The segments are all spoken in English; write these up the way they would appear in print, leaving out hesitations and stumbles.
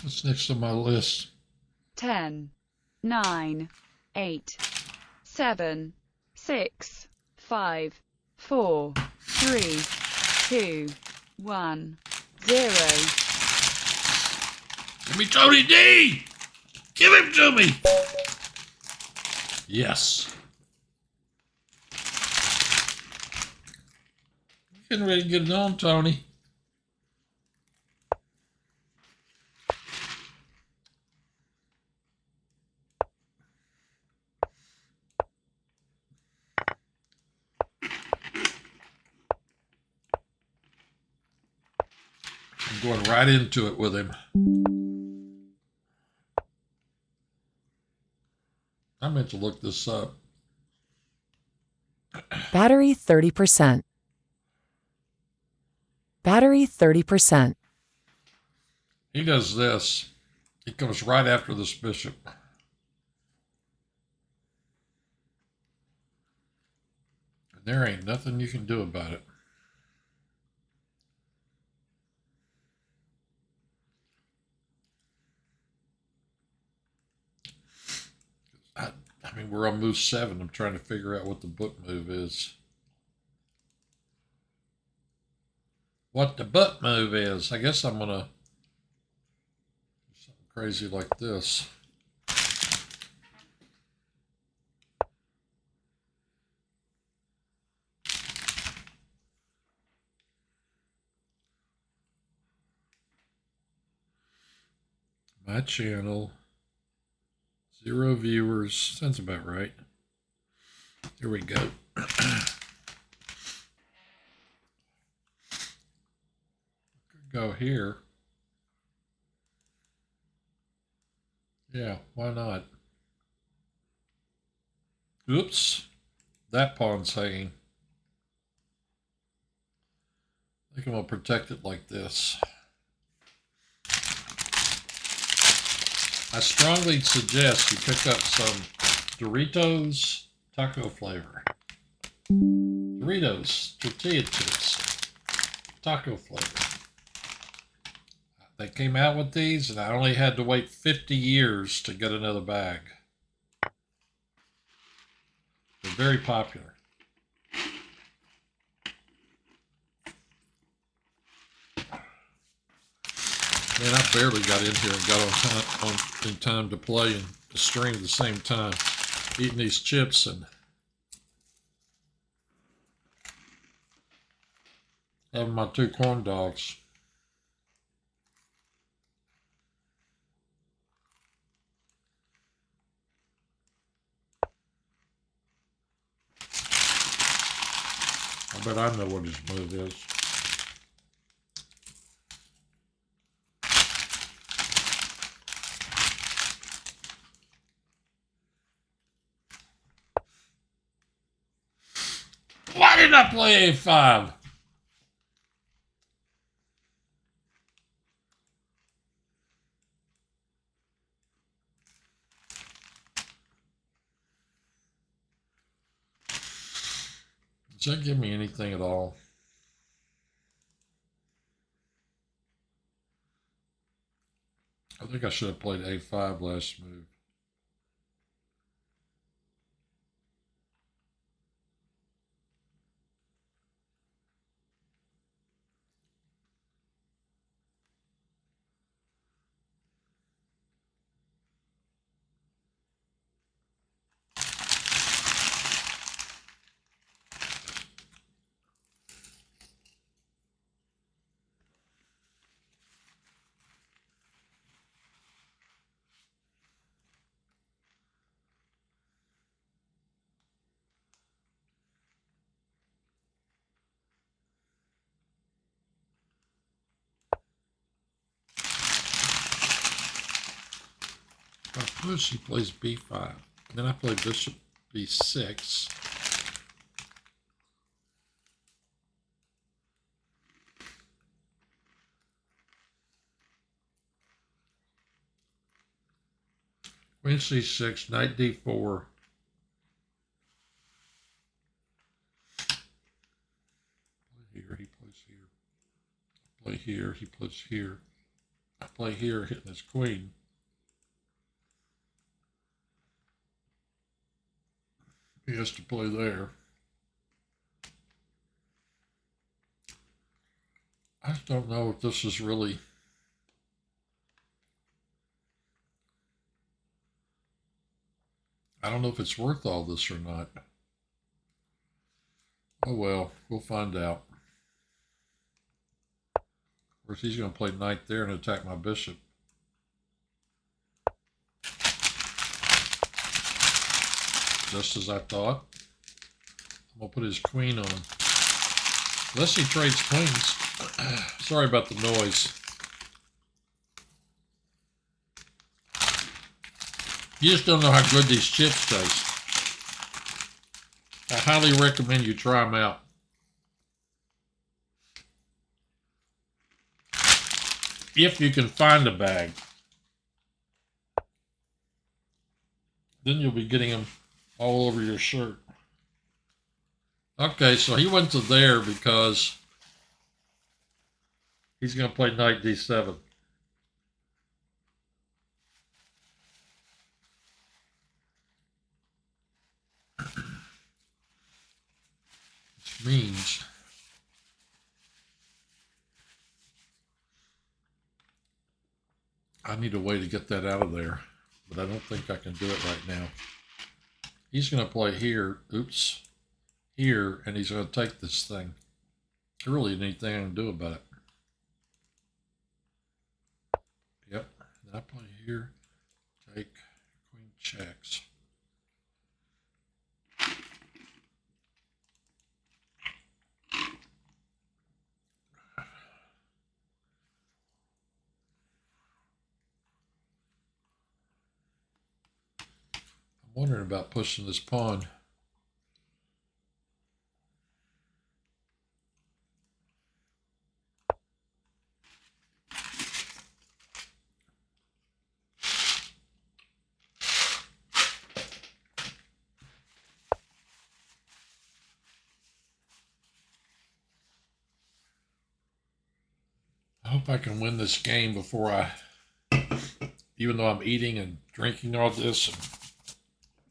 What's next on my list? 10, 9, 8, 7, 6, 5, 4, 3, 2, 1, 0. Give me Tony D! Give him to me! Yes. Getting ready to get it on, Tony. I'm going right into it with him. I meant to look this up. Battery 30%. Battery 30%. He does this. He comes right after this bishop. And there ain't nothing you can do about it. I mean, we're on move 7. I'm trying to figure out what the book move is. What the book move is. I guess I'm going to do something crazy like this. My channel. 0 viewers. Sounds about right. Here we go. Go here. Yeah, why not? Oops. That pawn's hanging. I think I'm going to protect it like this. I strongly suggest you pick up some Doritos taco flavor. Doritos tortilla chips taco flavor. They came out with these and I only had to wait 50 years to get another bag. They're very popular. Man, I barely got in here and got in time to play and to stream at the same time. Eating these chips and having my 2 corn dogs. I bet I know what his move is. Why did I play A5? Does that give me anything at all? I think I should have played A5 last move. If I push, he plays B5. Then I play bishop B6. Queen C6, knight D4. Play here, he plays here. Play here, he plays here. I play here, hitting his queen. He has to play there. I just don't know if this is really. I don't know if it's worth all this or not. Oh well, we'll find out. Of course, he's going to play knight there and attack my bishop. Just as I thought. I'm going to put his queen on. Unless he trades queens. Sorry about the noise. You just don't know how good these chips taste. I highly recommend you try them out. If you can find a bag. Then you'll be getting them all over your shirt. Okay, so he went to there because he's going to play knight d7. Which means I need a way to get that out of there, but I don't think I can do it right now. He's going to play here, oops, here, and he's going to take this thing. There really isn't anything I can do about it. Yep, and I play here, take, queen checks. I'm wondering about pushing this pawn. I hope I can win this game before even though I'm eating and drinking all this and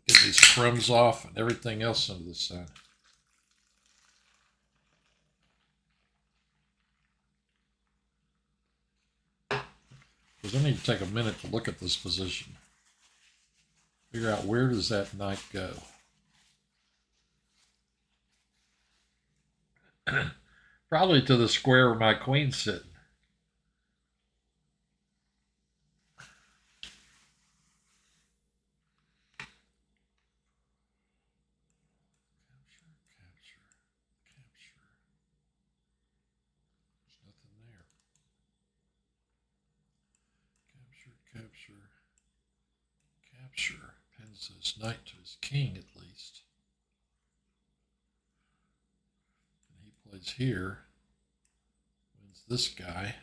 get these crumbs off and everything else under the sun. Because I need to take a minute to look at this position. Figure out where does that knight go. Probably to the square where my queen's sitting. Capture. Pins his knight to his king at least. And he plays here. Wins this guy.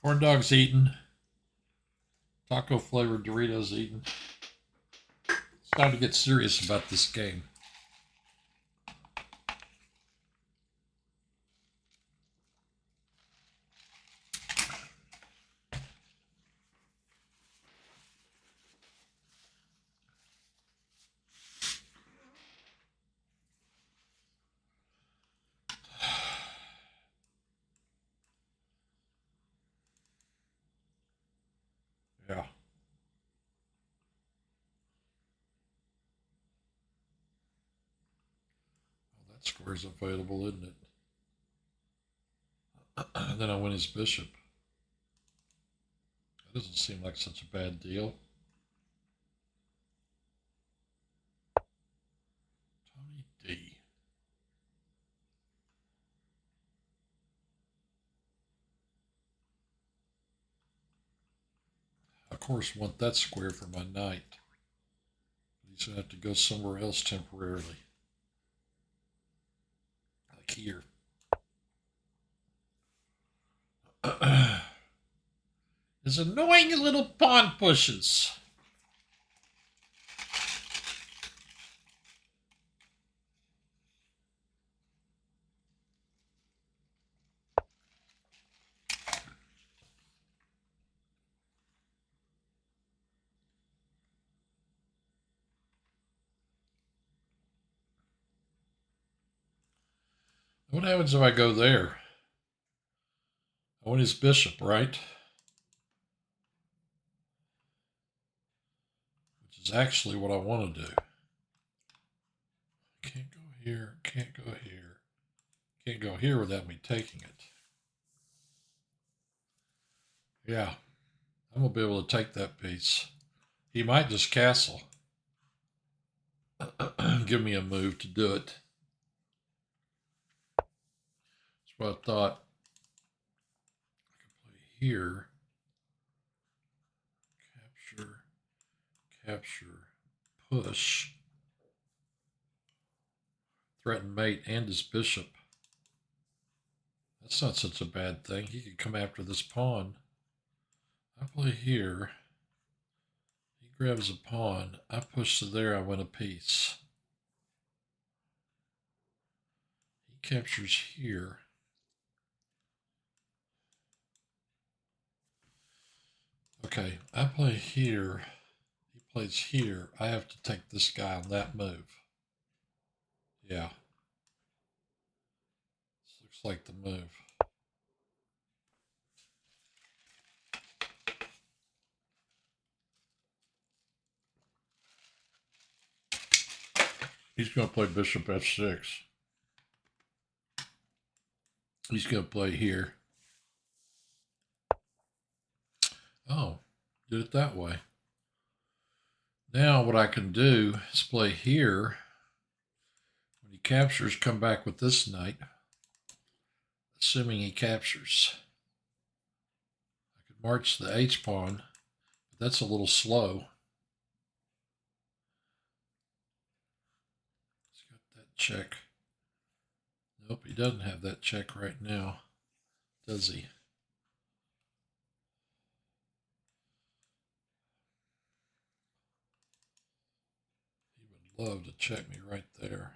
Corn dogs eaten. Taco flavored Doritos eaten. It's time to get serious about this game. Yeah. Well, that square's available, isn't it? And then I win his bishop. Doesn't seem like such a bad deal. Tony D. Of course, want that square for my knight. He's going to have to go somewhere else temporarily. Like here. His annoying little pawn pushes. What happens if I go there? I want his bishop, right? Which is actually what I want to do. Can't go here, can't go here. Can't go here without me taking it. Yeah, I'm going to be able to take that piece. He might just castle. Give me a move to do it. That's what I thought. I could play here. Capture, capture, push. Threaten mate and his bishop. That's not such a bad thing. He could come after this pawn. I play here. He grabs a pawn. I push to there. I win a piece. He captures here. Okay, I play here. He plays here. I have to take this guy on that move. Yeah. This looks like the move. He's going to play bishop f6. He's going to play here. Oh, did it that way. Now what I can do is play here. When he captures, come back with this knight. Assuming he captures. I could march the h-pawn, but that's a little slow. He's got that check. Nope, he doesn't have that check right now, does he? He would love to check me right there.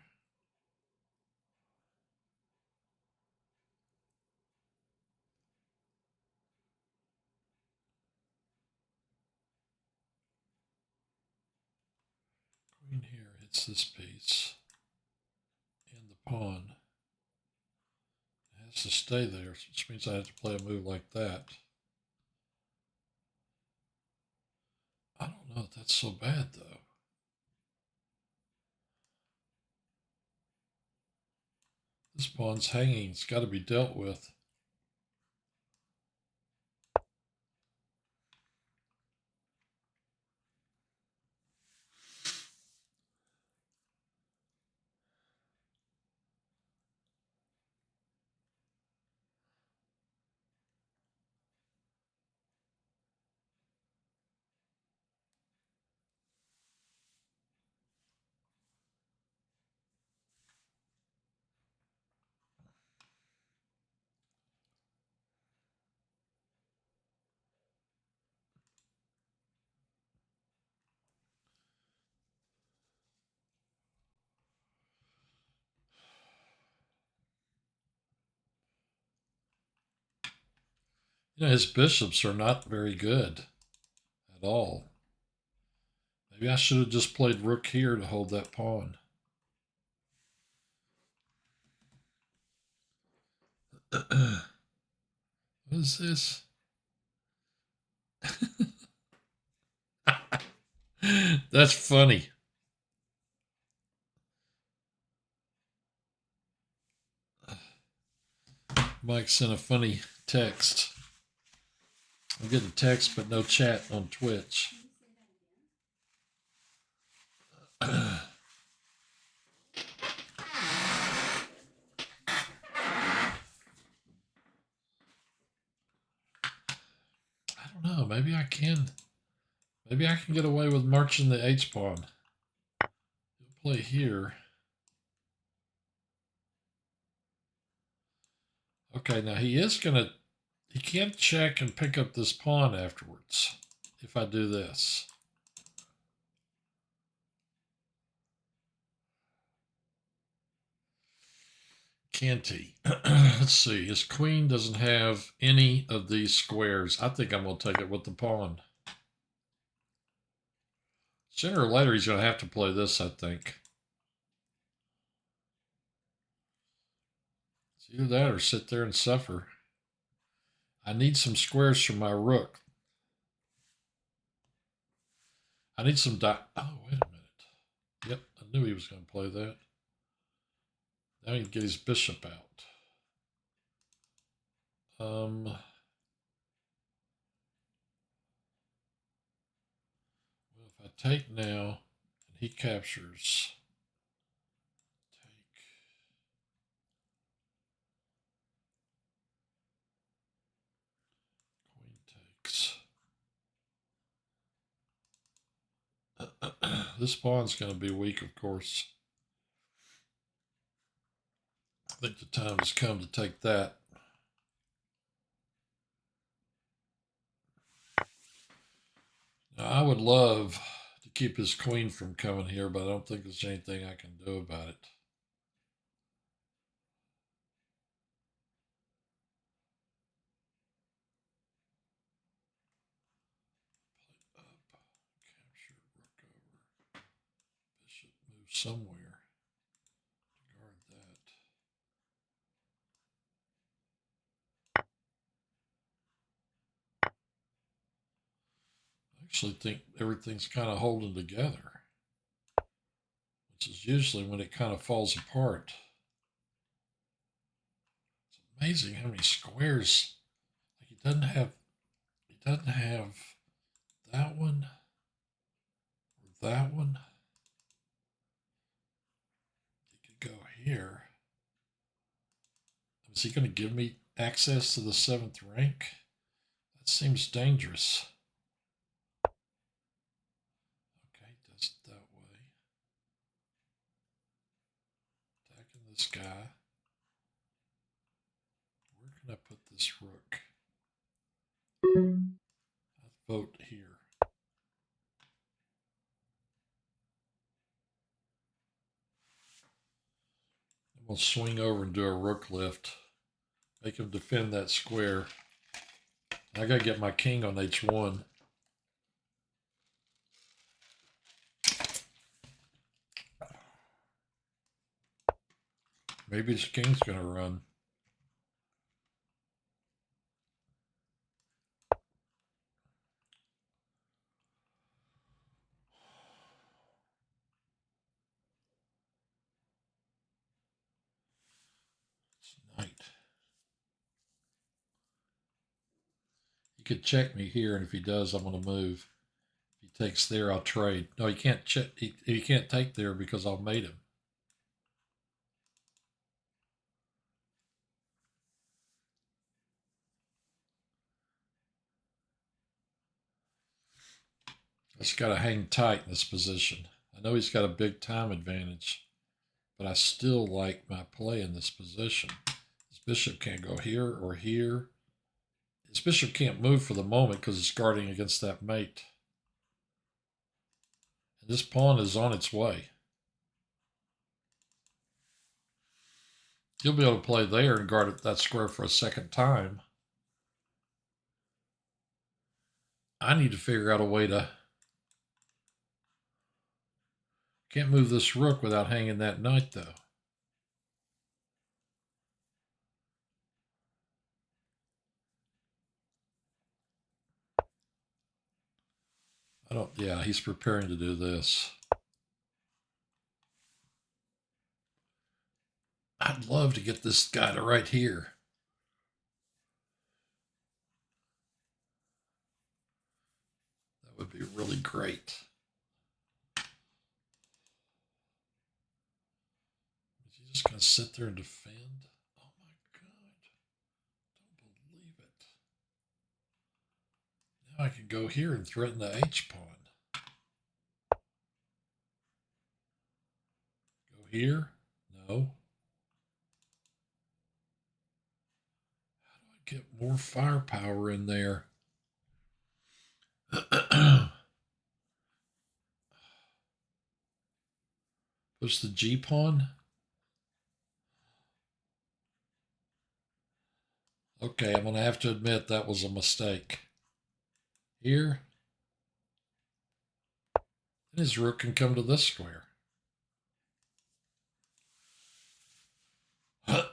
Queen here hits this piece and the pawn. It has to stay there, which means I have to play a move like that. I don't know if that's so bad, though. This pawn's hanging. It's got to be dealt with. You know, his bishops are not very good at all. Maybe I should have just played rook here to hold that pawn. What is this? That's funny. Mike sent a funny text. I'm getting text, but no chat on Twitch. I don't know. Maybe I can. Maybe I can get away with marching the H pawn. He'll play here. Okay, now he is gonna. He can't check and pick up this pawn afterwards if I do this. Can't he? Let's see. His queen doesn't have any of these squares. I think I'm going to take it with the pawn. Sooner or later, he's going to have to play this, I think. It's either that or sit there and suffer. I need some squares for my rook. I need some Oh, wait a minute. Yep, I knew he was going to play that. Now he can get his bishop out. Well, if I take now and he captures, take. Queen takes. This pawn's going to be weak, of course. I think the time has come to take that. Now, I would love to keep his queen from coming here, but I don't think there's anything I can do about it. Play up, capture, rook over, bishop move somewhere to guard that. I actually think everything's kind of holding together, which is usually when it kind of falls apart. It's amazing how many squares. Like he doesn't have that one or that one. He could go here. Is he going to give me access to the 7th rank? That seems dangerous. Okay, does it that way. Attacking this guy. Where can I put this rook? Let's vote here. I'm going to swing over and do a rook lift. Make him defend that square. I got to get my king on h1. Maybe his king's going to run. It's knight. He could check me here, and if he does, I'm going to move. If he takes there, I'll trade. No, he can't check. He can't take there because I'll mate him. I just got to hang tight in this position. I know he's got a big time advantage, but I still like my play in this position. His bishop can't go here or here. His bishop can't move for the moment because it's guarding against that mate. And this pawn is on its way. He'll be able to play there and guard that square for a second time. I need to figure out a way to... Can't move this rook without hanging that knight, though. Yeah, he's preparing to do this. I'd love to get this guy to right here. would be really great. Is he just going to sit there and defend? Oh my God. Don't believe it. Now I can go here and threaten the H pawn. Go here? No. How do I get more firepower in there? Push the G pawn. Okay, I'm going to have to admit that was a mistake. Here. And his rook can come to this square. I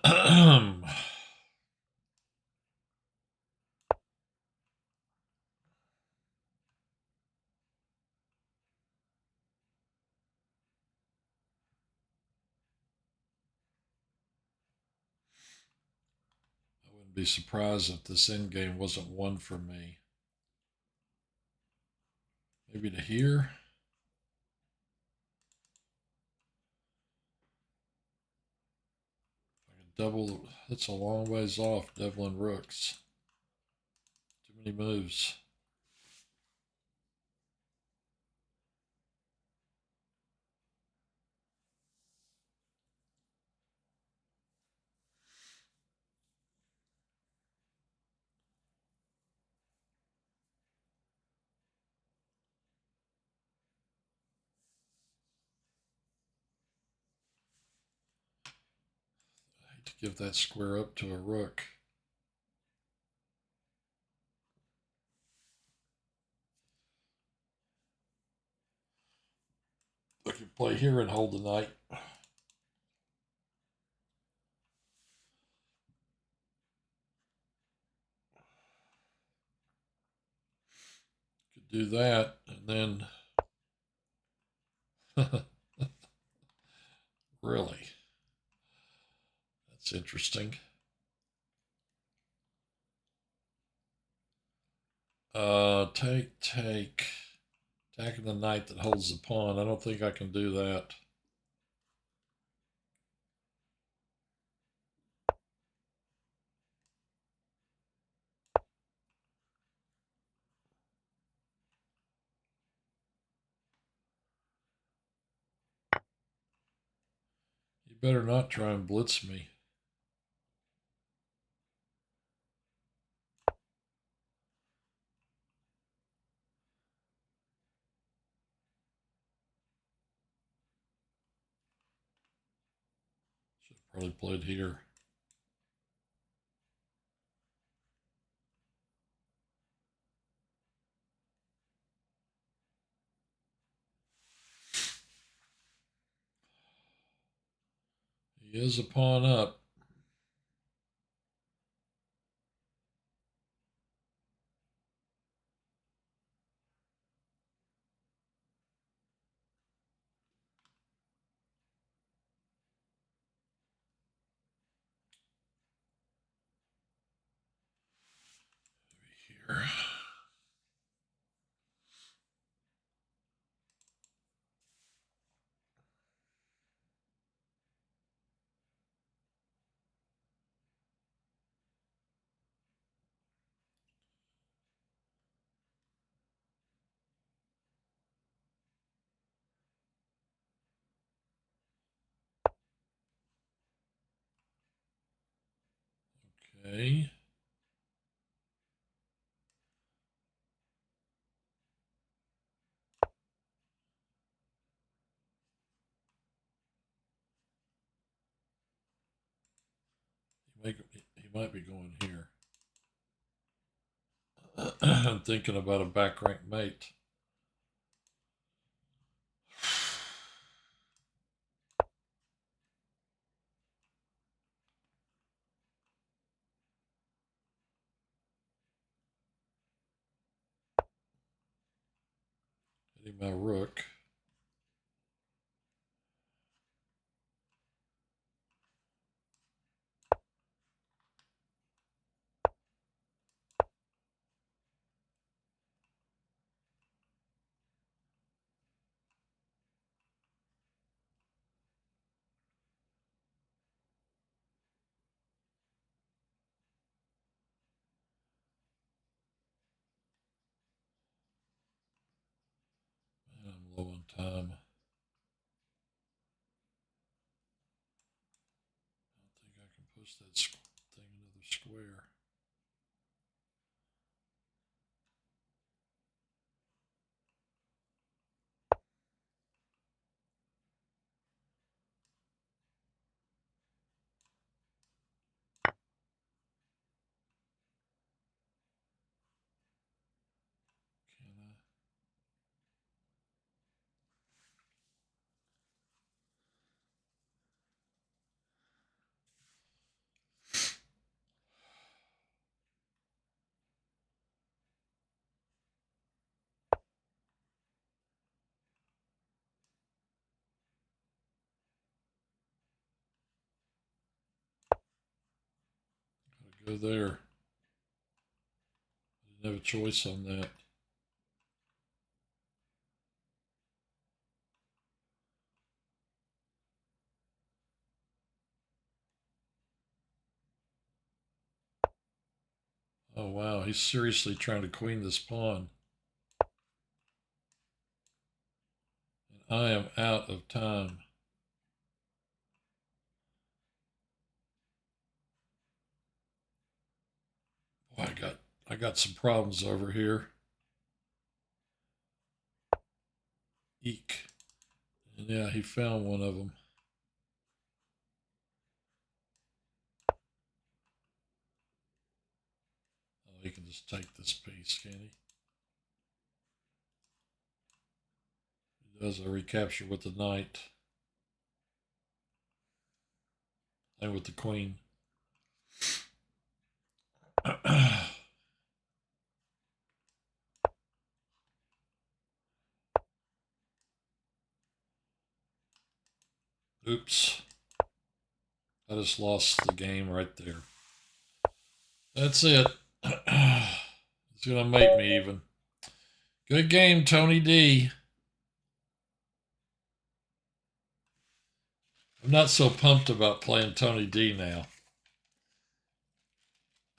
wouldn't be surprised if this endgame wasn't one for me. Maybe to here. I can double. That's a long ways off, doubling rooks. Too many moves. I hate to give that square up to a rook. I could play here and hold the knight. Could do that, and then really, that's interesting. Take. Attacking the knight that holds the pawn. I don't think I can do that. You better not try and blitz me. Should have probably played here. He is a pawn up. Maybe here. Okay. He might be going here. I'm thinking about a back rank mate. Hitting my rook. Notice that thing, another square. Can I? Gotta go there. I didn't have a choice on that. Oh wow, he's seriously trying to queen this pawn. And I am out of time. Boy, I got some problems over here. Eek. And yeah, he found one of them. Oh, he can just take this piece, can he? He does a recapture with the knight. And with the queen. Oops. I just lost the game right there. That's it. It's going to make me even. Good game, Tony D. I'm not so pumped about playing Tony D now.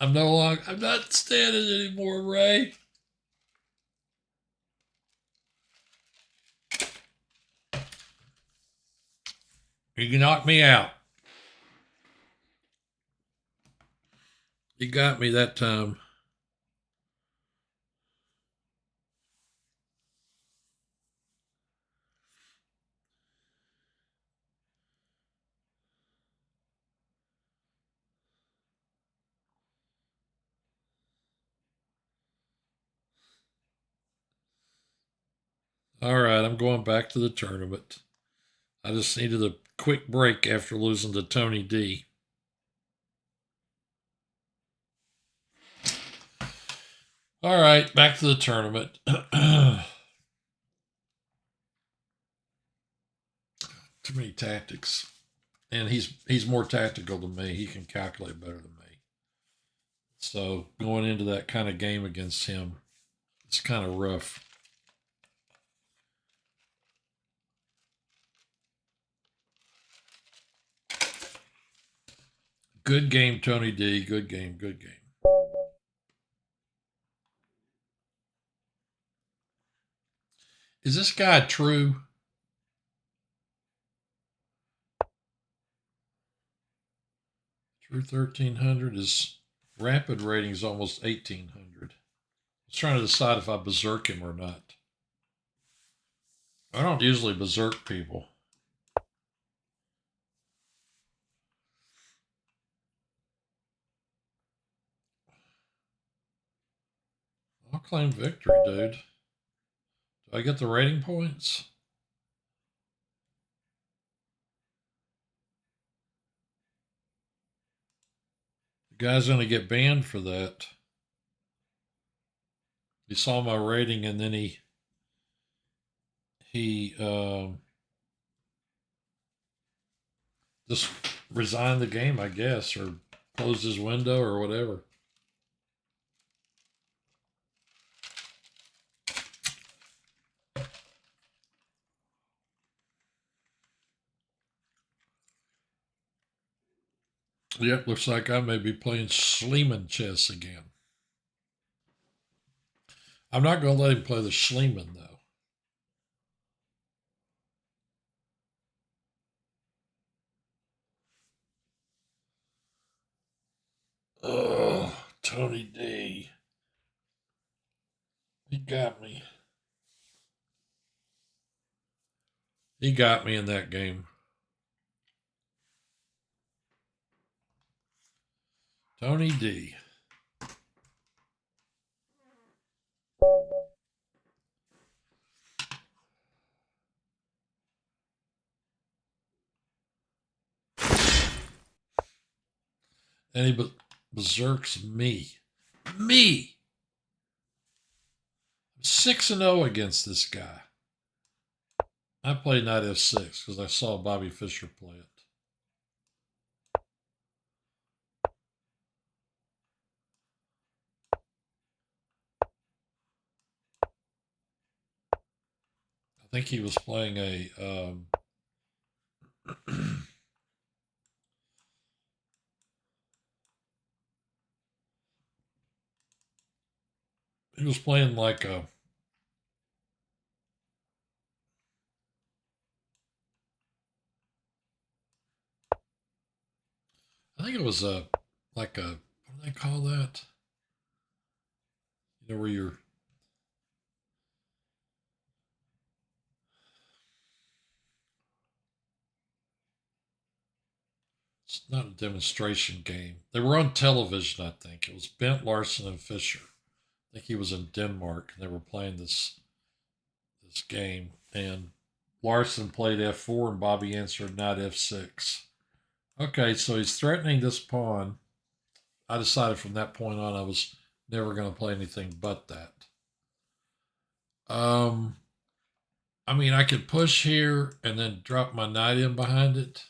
I'm not standing anymore, Ray. You knocked me out. You got me that time. All right, I'm going back to the tournament. I just needed a quick break after losing to Tony D. All right, back to the tournament. Too many tactics. And he's more tactical than me. He can calculate better than me. So going into that kind of game against him, it's kind of rough. Good game, Tony D. Good game, good game. Is this guy true? True 1300 is rapid rating is almost 1800. I was trying to decide if I berserk him or not. I don't usually berserk people. I'll claim victory, dude. Do I get the rating points? The guy's going to get banned for that. He saw my rating and then he just resigned the game, I guess, or closed his window or whatever. Yep, looks like I may be playing Schliemann chess again. I'm not going to let him play the Schliemann, though. He got me. He got me in that game. Tony D. And he berserks me. Me! 6-0 against this guy. I played knight f6 because I saw Bobby Fischer play it. I think he was playing a he was playing like a I think it was a like a what do they call that? You know where you're it's not a demonstration game. They were on television, I think. It was Bent Larson and Fischer. I think he was in Denmark and they were playing this game and Larson played f4 and Bobby answered knight f6. Okay, so he's threatening this pawn. I decided from that point on I was never going to play anything but that. I mean, I could push here and then drop my knight in behind it.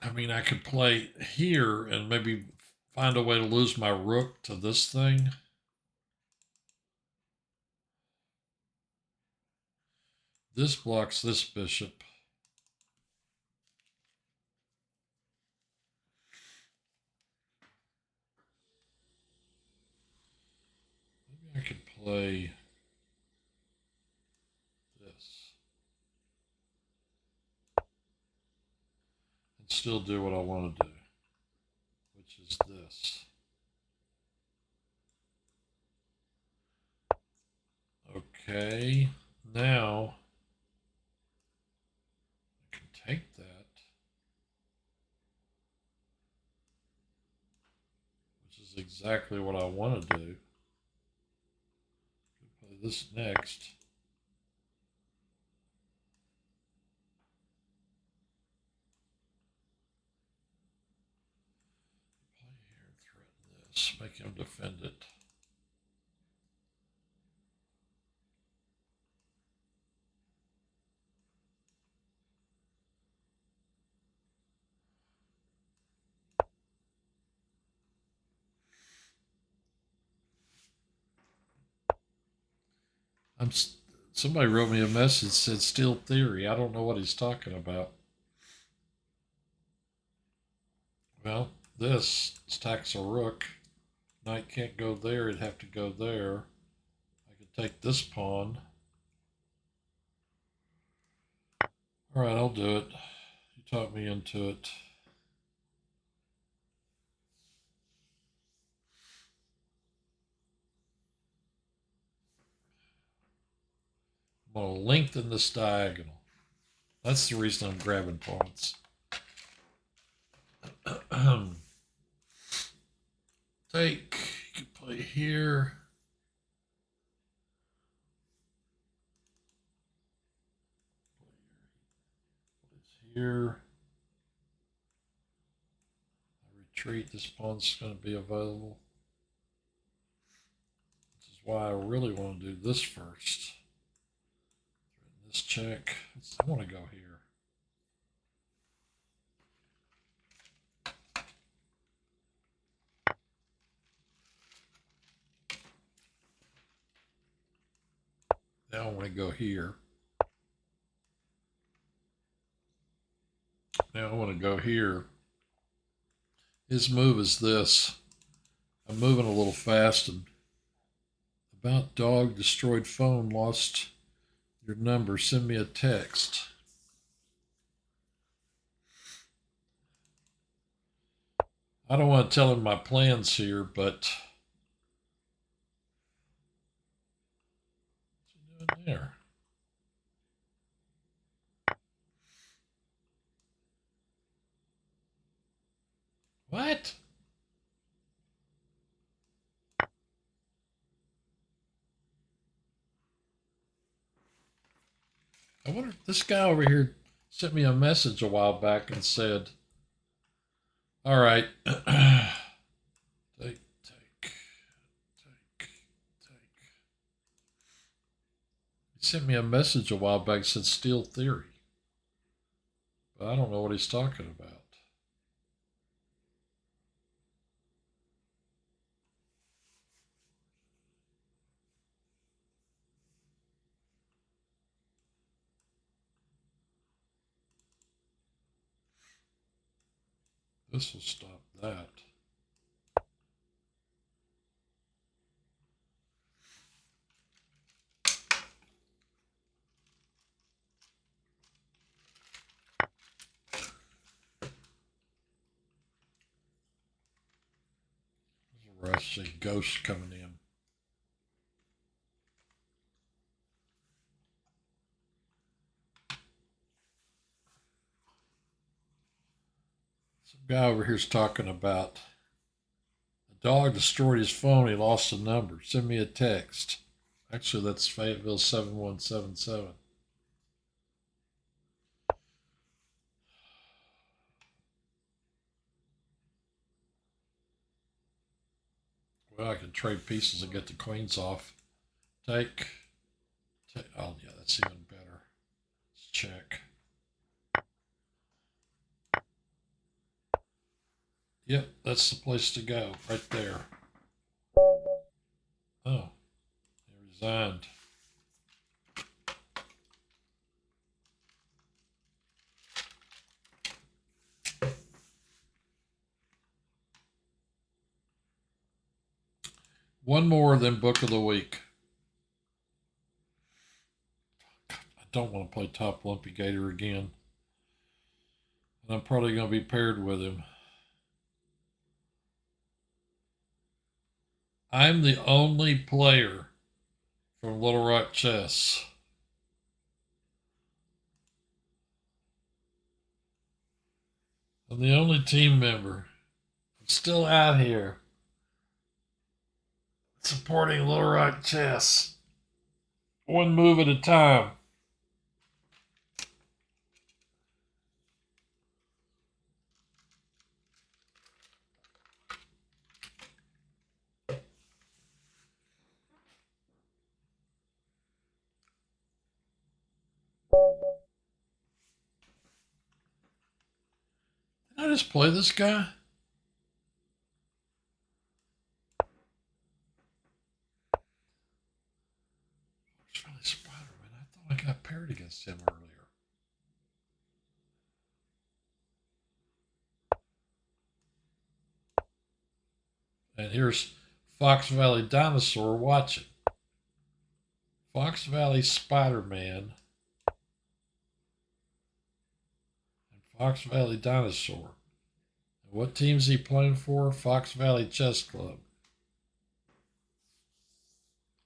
I mean, I could play here and maybe find a way to lose my rook to this thing. This blocks this bishop. Maybe I could play this and still do what I want to do, which is this. Okay, now I can take that, which is exactly what I want to do. Play this next. Play here and threaten this, make him defend it. Somebody wrote me a message said steel theory. I don't know what he's talking about. Well, this stacks a rook. Knight can't go there. It'd have to go there. I could take this pawn. All right, I'll do it. You talked me into it. I'm going to lengthen this diagonal. That's the reason I'm grabbing pawns. Take. You can play here. Here. I retreat. This pawn's going to be available. This is why I really want to do this first. This check. I want to go here. Now I want to go here. Now I want to go here. His move is this. I'm moving a little fast and about dog destroyed phone lost your number. Send me a text. I don't want to tell him my plans here, but what's he doing there? What? I wonder if this guy over here sent me a message a while back and said, all right, take. He sent me a message a while back that said Steel Theory, but I don't know what he's talking about. This will stop that. There's a rusty ghost coming in. Some guy over here's talking about the dog destroyed his phone. He lost the number. Send me a text. Actually, that's Fayetteville 7177. Well, I can trade pieces and get the queens off. Take. Oh, yeah, that's even better. Let's check. Yep, that's the place to go, right there. Oh, he resigned. One more than Book of the Week. I don't want to play Top Lumpy Gator again. And I'm probably going to be paired with him. I'm the only player from Little Rock Chess. I'm the only team member. I'm still out here supporting Little Rock Chess. One move at a time. Did I just play this guy? It's really Spider-Man. I thought I got paired against him earlier. And here's Fox Valley Dinosaur watching. Fox Valley Spider-Man and Fox Valley Dinosaur. And what team's he playing for? Fox Valley Chess Club.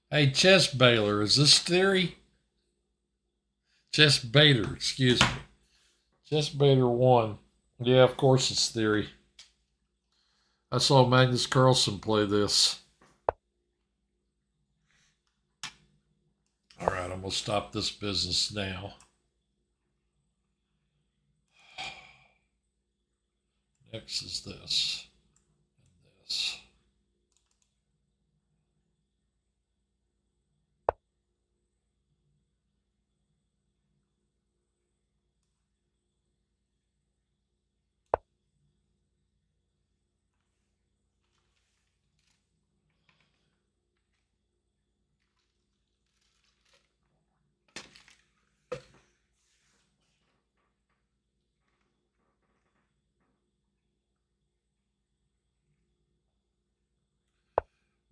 Hey, Chess Baylor, is this Theory? Chess Bader, excuse me. Chess Bader won. Yeah, of course it's Theory. I saw Magnus Carlsen play this. All right, I'm going to stop this business now. Next is this and this.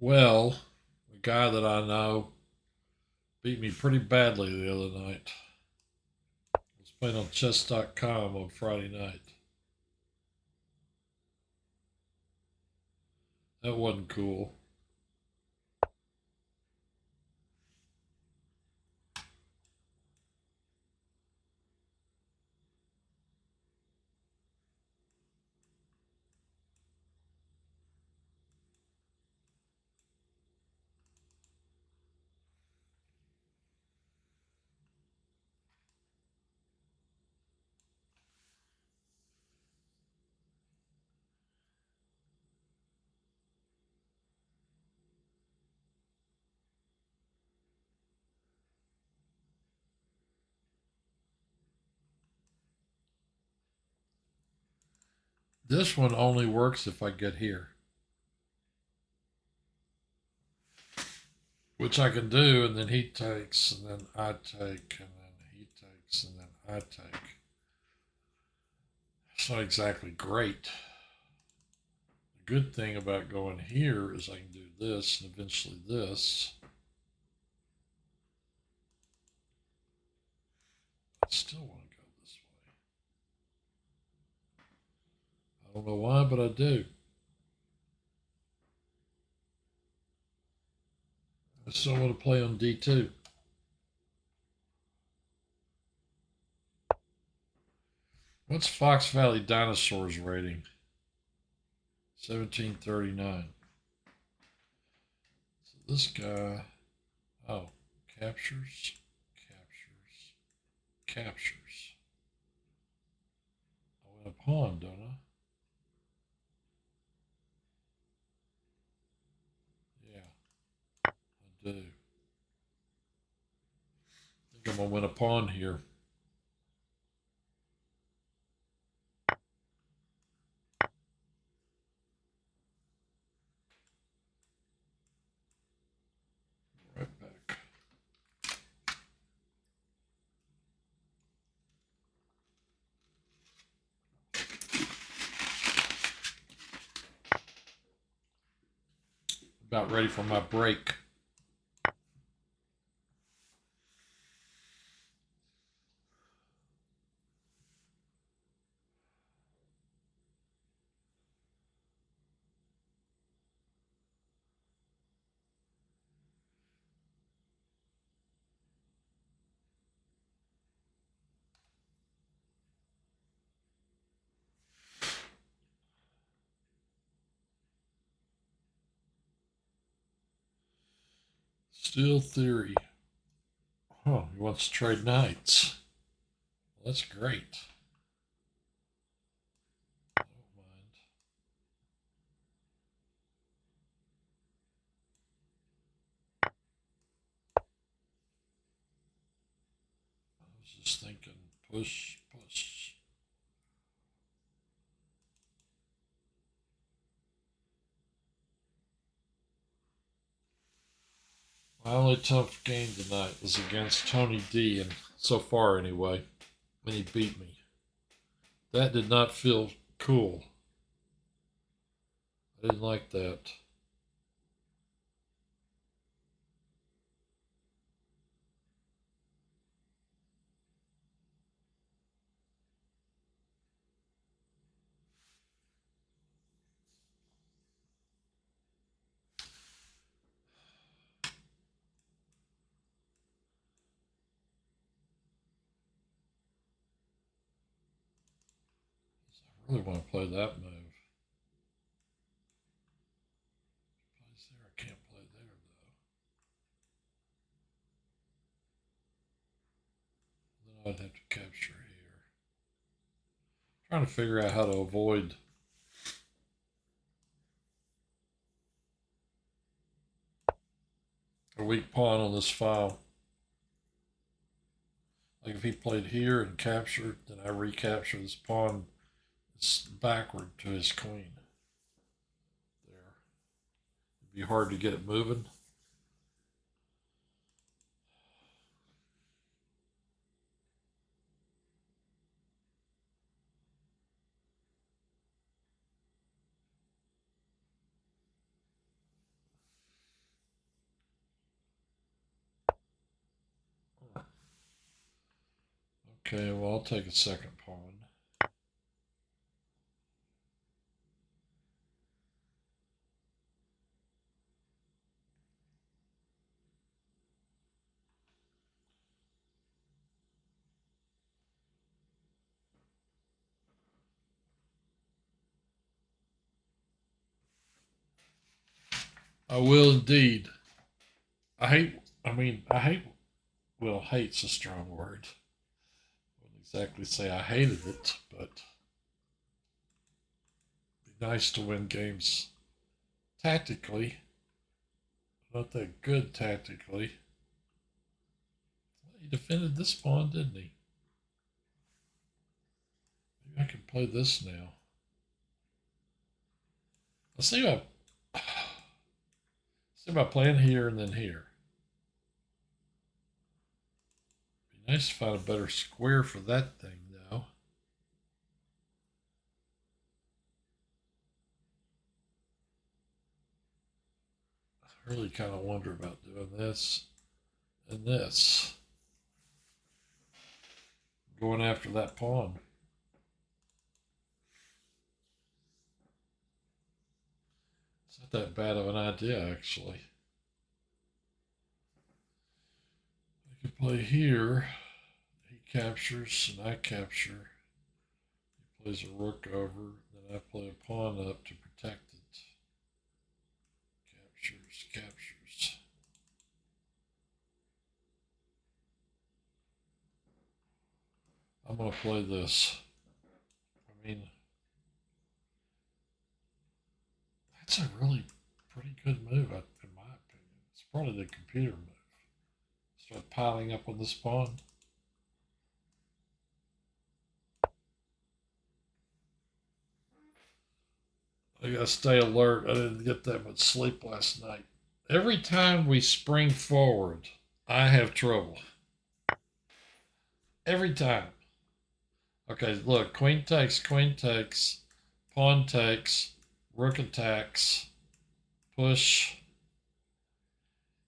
Well, the guy that I know beat me pretty badly the other night. I was playing on chess.com on Friday night. That wasn't cool. This one only works if I get here, which I can do, and then he takes, and then I take, and then he takes, and then I take. It's not exactly great. The good thing about going here is I can do this and eventually this. I still want to go this way. I don't know why, but I do. I still want to play on D2. What's Fox Valley Dinosaurs rating? 1739. So this guy, oh, captures, captures. I win a pawn, don't I? Yeah, I do. I think I'm gonna win a pawn here. Right back. About ready for my break. Steel Theory. Oh, he wants to trade knights. Well, that's great. I don't mind. I was just thinking, push, push. My only tough game tonight was against Tony D, and so far anyway, and he beat me. That did not feel cool. I didn't like that. I really want to play that move. Plays there, I can't play there though. Then I'd have to capture here. Trying to figure out how to avoid a weak pawn on this file. Like if he played here and captured, then I recapture this pawn. It's backward to his queen. There. It'd be hard to get it moving. Okay, well, I'll take a second pawn. I will indeed. Well, hate's a strong word. I wouldn't exactly say I hated it, but it'd be nice to win games tactically. Not that good tactically. He defended this pawn, didn't he? Maybe I can play this now. Let's see about playing here and then here. Be nice to find a better square for that thing, though. I really kind of wonder about doing this and this. Going after that pawn. It's not that bad of an idea, actually. I could play here. He captures and I capture. He plays a rook over. Then I play a pawn up to protect it. Captures. I'm going to play this. I mean, that's a really pretty good move, in my opinion. It's probably the computer move. Start piling up on this pawn. I gotta stay alert. I didn't get that much sleep last night. Every time we spring forward, I have trouble. Every time. Okay, look, queen takes, pawn takes, rook attacks, push.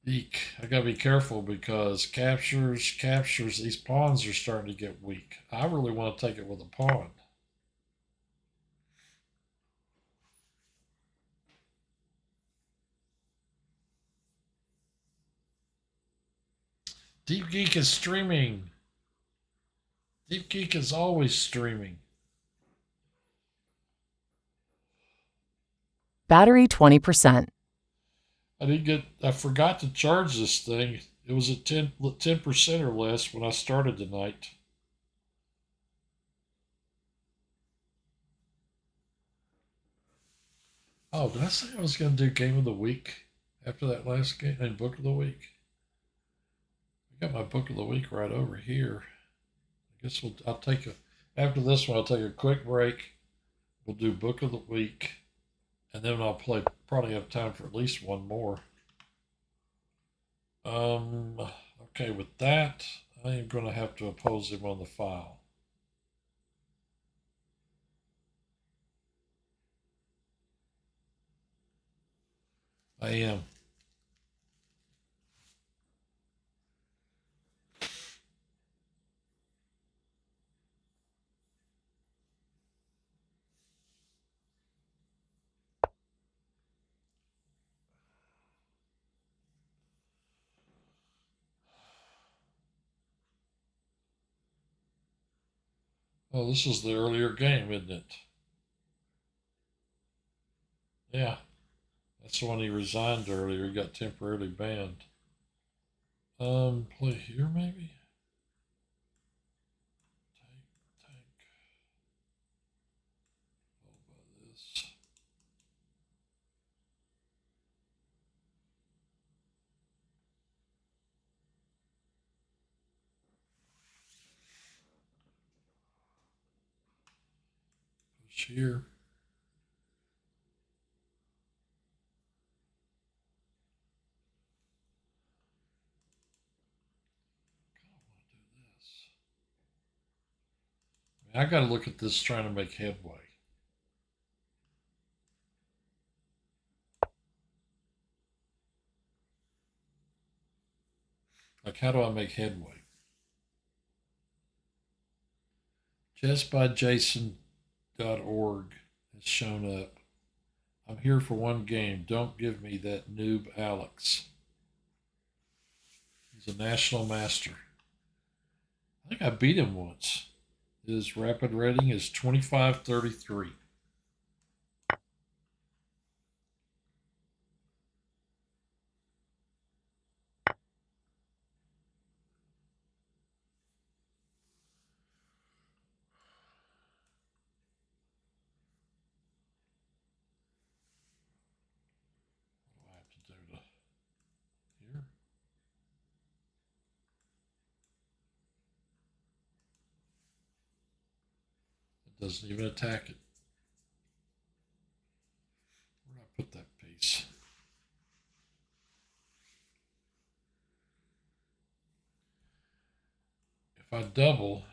Eek. I gotta be careful because captures. These pawns are starting to get weak. I really want to take it with a pawn. Deep Geek is streaming. Deep Geek is always streaming. Battery 20%. I forgot to charge this thing. It was at 10% or less when I started tonight. Oh, did I say I was going to do game of the week after that last game and book of the week? I got my book of the week right over here. I guess after this one, I'll take a quick break. We'll do book of the week. And then I'll probably have time for at least one more. Okay, with that, I am going to have to oppose him on the file. I am. Oh, this is the earlier game, isn't it? Yeah. That's the one he resigned earlier. He got temporarily banned. Play here maybe? Take. What about this? Push here. I got to look at this trying to make headway. Like, how do I make headway? Chessbyjason.org has shown up. I'm here for one game. Don't give me that noob Alex. He's a national master. I think I beat him once. His rapid rating is 2533. Doesn't even attack it. Where did I put that piece? If I double,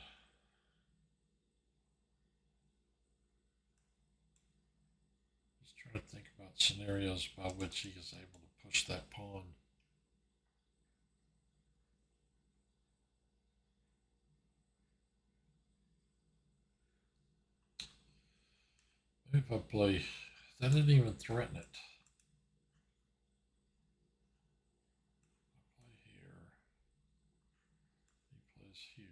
just trying to think about scenarios by which he is able to push that pawn. Maybe if I play, that didn't even threaten it. I play here. He plays here.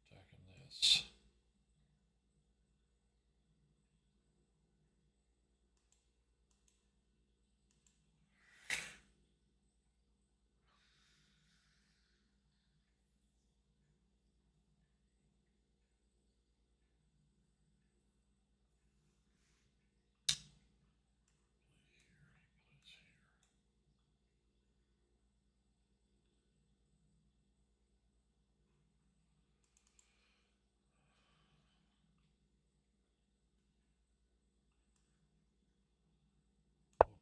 Attacking this.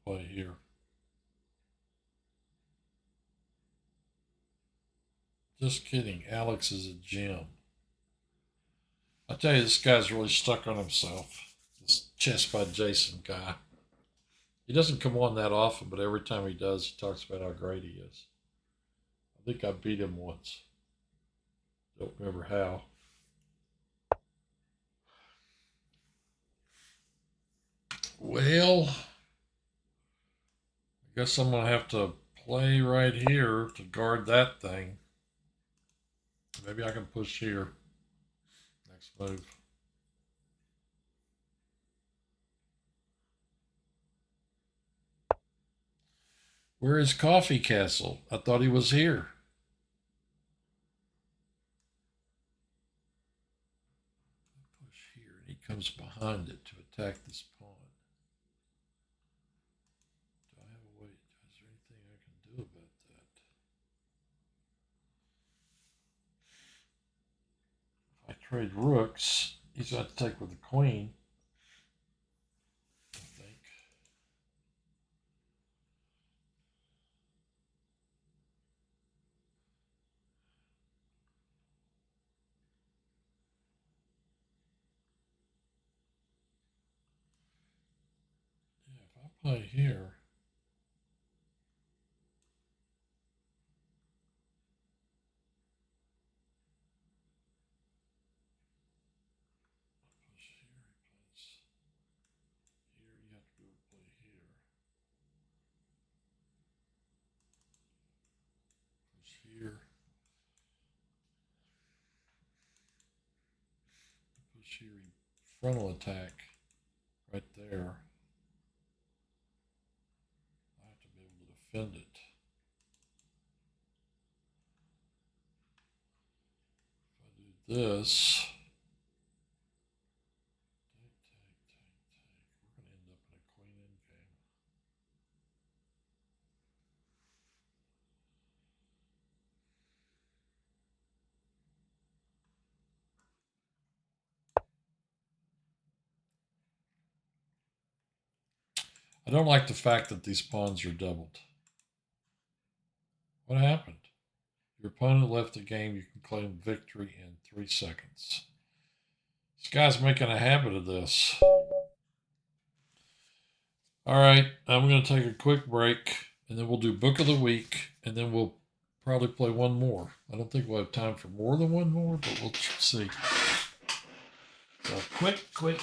We'll play here. Just kidding. Alex is a gem. I tell you, this guy's really stuck on himself. This Chess by Jason guy. He doesn't come on that often, but every time he does, he talks about how great he is. I think I beat him once. Don't remember how. Well, I guess I'm going to have to play right here to guard that thing. Maybe I can push here. Next move. Where is Coffee Castle? I thought he was here. Push here, and he comes behind it to attack this pawn. Do I have a way? Is there anything I can do about that? If I trade rooks, he's going to take with the queen. I think. Yeah, if I play here. Push here, he plays here. You have to go play here. Push here. Push here. Frontal attack right there. I have to be able to defend it. If I do this, we're going to end up in a queen endgame. I don't like the fact that these pawns are doubled. What happened? Your opponent left the game. You can claim victory in 3 seconds. This guy's making a habit of this. All right, I'm going to take a quick break, and then we'll do Book of the Week, and then we'll probably play one more. I don't think we'll have time for more than one more, but we'll see. So quick break.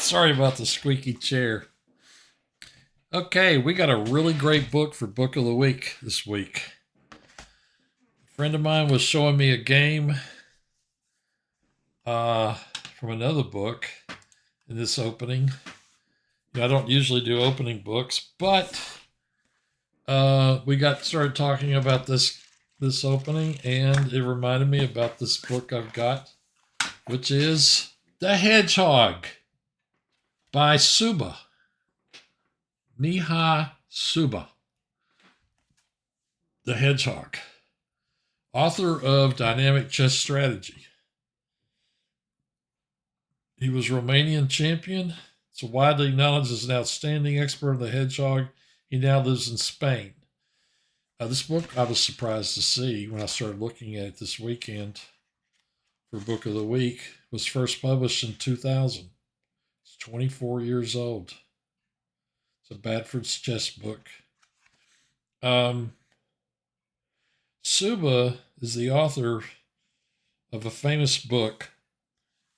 Sorry about the squeaky chair. Okay, we got a really great book for Book of the Week this week. A friend of mine was showing me a game from another book in this opening. I don't usually do opening books, but we got started talking about this opening, and it reminded me about this book I've got, which is The Hedgehog by Suba. Miha Suba. The Hedgehog. Author of Dynamic Chess Strategy. He was Romanian champion. So widely acknowledged as an outstanding expert of the hedgehog. He now lives in Spain. This book I was surprised to see when I started looking at it this weekend for Book of the Week. It was first published in 2000. It's 24 years old. It's a Badford's chess book. Suba is the author of a famous book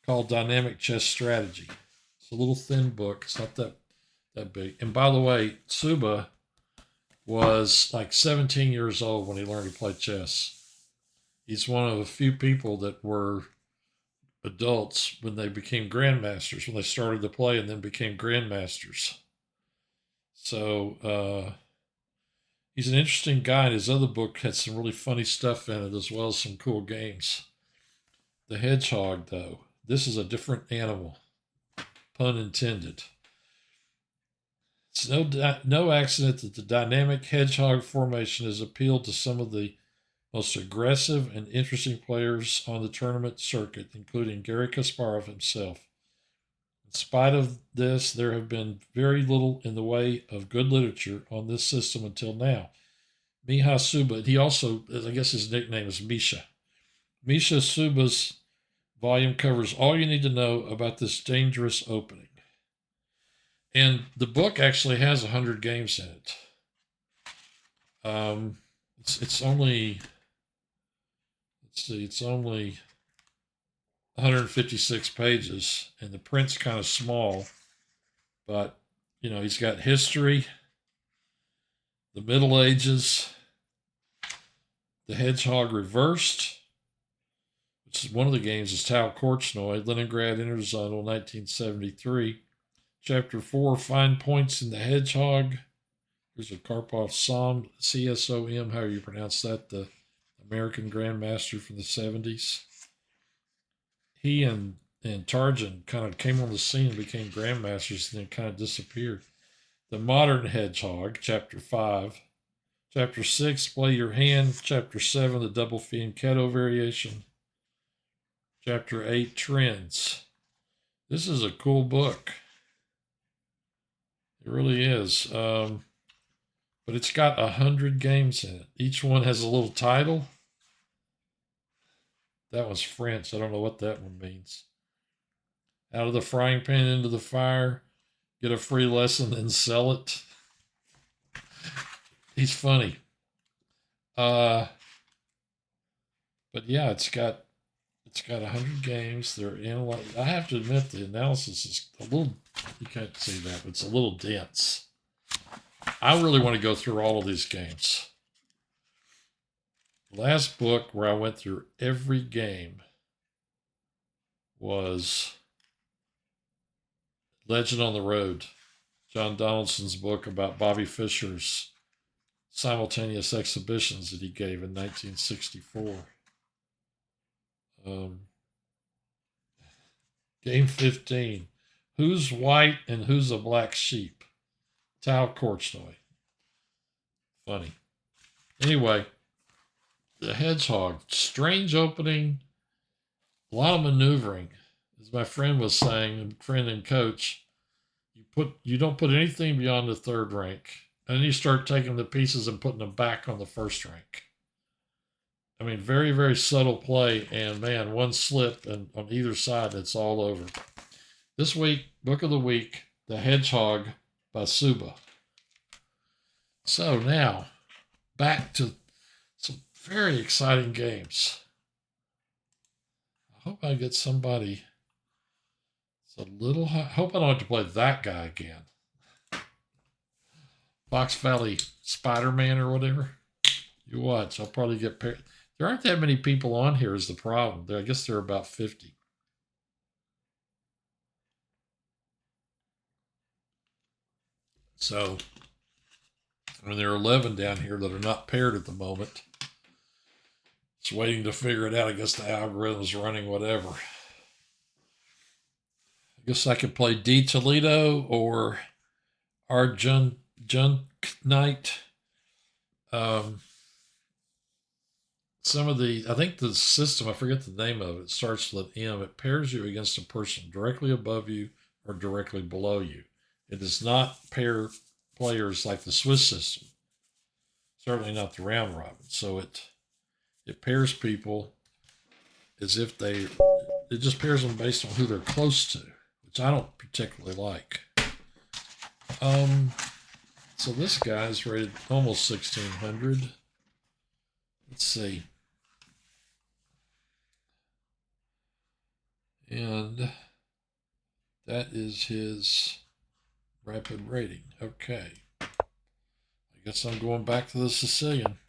called Dynamic Chess Strategy. It's a little thin book. It's not that big. And by the way, Suba was like 17 years old when he learned to play chess. He's one of the few people that were adults when they became grandmasters, when they started to play and then became grandmasters. So he's an interesting guy. And his other book had some really funny stuff in it, as well as some cool games. The Hedgehog, though, this is a different animal. Pun intended. It's no accident that the dynamic hedgehog formation has appealed to some of the most aggressive and interesting players on the tournament circuit, including Garry Kasparov himself. In spite of this, there have been very little in the way of good literature on this system until now. Miha Suba, he also, I guess his nickname is Misha. Misha Suba's volume covers all you need to know about this dangerous opening. And the book actually has 100 games in it. It's only, it's only 156 pages, and the print's kind of small, but he's got history, the Middle Ages, the Hedgehog Reversed, which is one of the games is Tau Korchnoi, Leningrad Interzonal 1973. Chapter 4, Find Points in the Hedgehog. Here's a Karpov Som, CSOM, however you pronounce that, the American Grandmaster from the 70s. He and Tarjan kind of came on the scene and became grandmasters and then kind of disappeared. The Modern Hedgehog, Chapter 5. Chapter 6, Play Your Hand. Chapter 7, the Double Fianchetto Variation. Chapter 8, Trends. This is a cool book. It really is. But it's got 100 games in it. Each one has a little title. That was French. I don't know what that one means. Out of the frying pan into the fire. Get a free lesson and sell it. He's funny. But yeah, it's got 100 games. They're analyzed. I have to admit the analysis is a little, you can't see that, but it's a little dense. I really want to go through all of these games. The last book where I went through every game was Legend on the Road, John Donaldson's book about Bobby Fischer's simultaneous exhibitions that he gave in 1964. Game 15. Who's white and who's a black sheep? Tau Korchnoi. Funny. Anyway, the Hedgehog. Strange opening. A lot of maneuvering. As my friend was saying, friend and coach, you don't put anything beyond the third rank. And then you start taking the pieces and putting them back on the first rank. I mean, very, very subtle play, and man, one slip and on either side, it's all over. This week, Book of the Week, The Hedgehog by Suba. So now, back to some very exciting games. I hope I get somebody It's a little high. Hope I don't have to play that guy again. Fox Valley Spider-Man or whatever. You watch. I'll probably get paired. There aren't that many people on here is the problem. I guess there are about 50. So, I mean, there are 11 down here that are not paired at the moment. It's waiting to figure it out. I guess the algorithm's running whatever. I guess I could play D Toledo or R Jun Knight. Some of the, I think the system, I forget the name of it, starts with M. It pairs you against a person directly above you or directly below you. It does not pair players like the Swiss system. Certainly not the round robin. So it pairs people as if it just pairs them based on who they're close to, which I don't particularly like. So this guy's rated almost 1600. Let's see. And that is his rapid rating. Okay. I guess I'm going back to the Sicilian.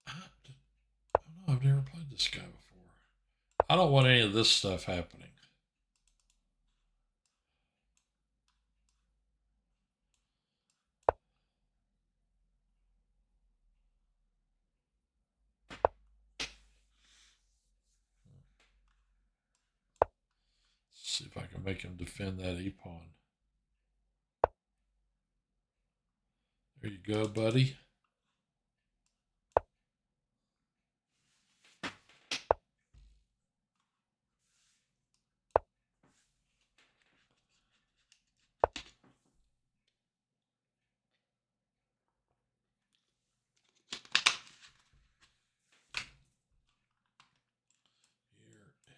I don't know. I've never played this guy before. I don't want any of this stuff happening. See if I can make him defend that e-pawn. There you go, buddy.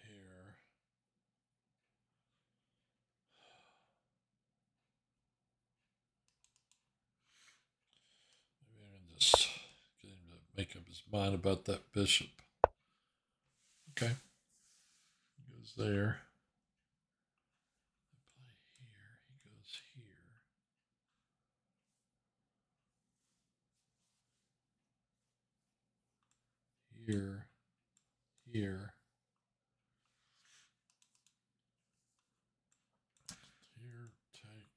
Here. Maybe I can just get him to make up his mind about that bishop. Okay. He goes there. I play here. He goes here. Here. Here. Here. Take.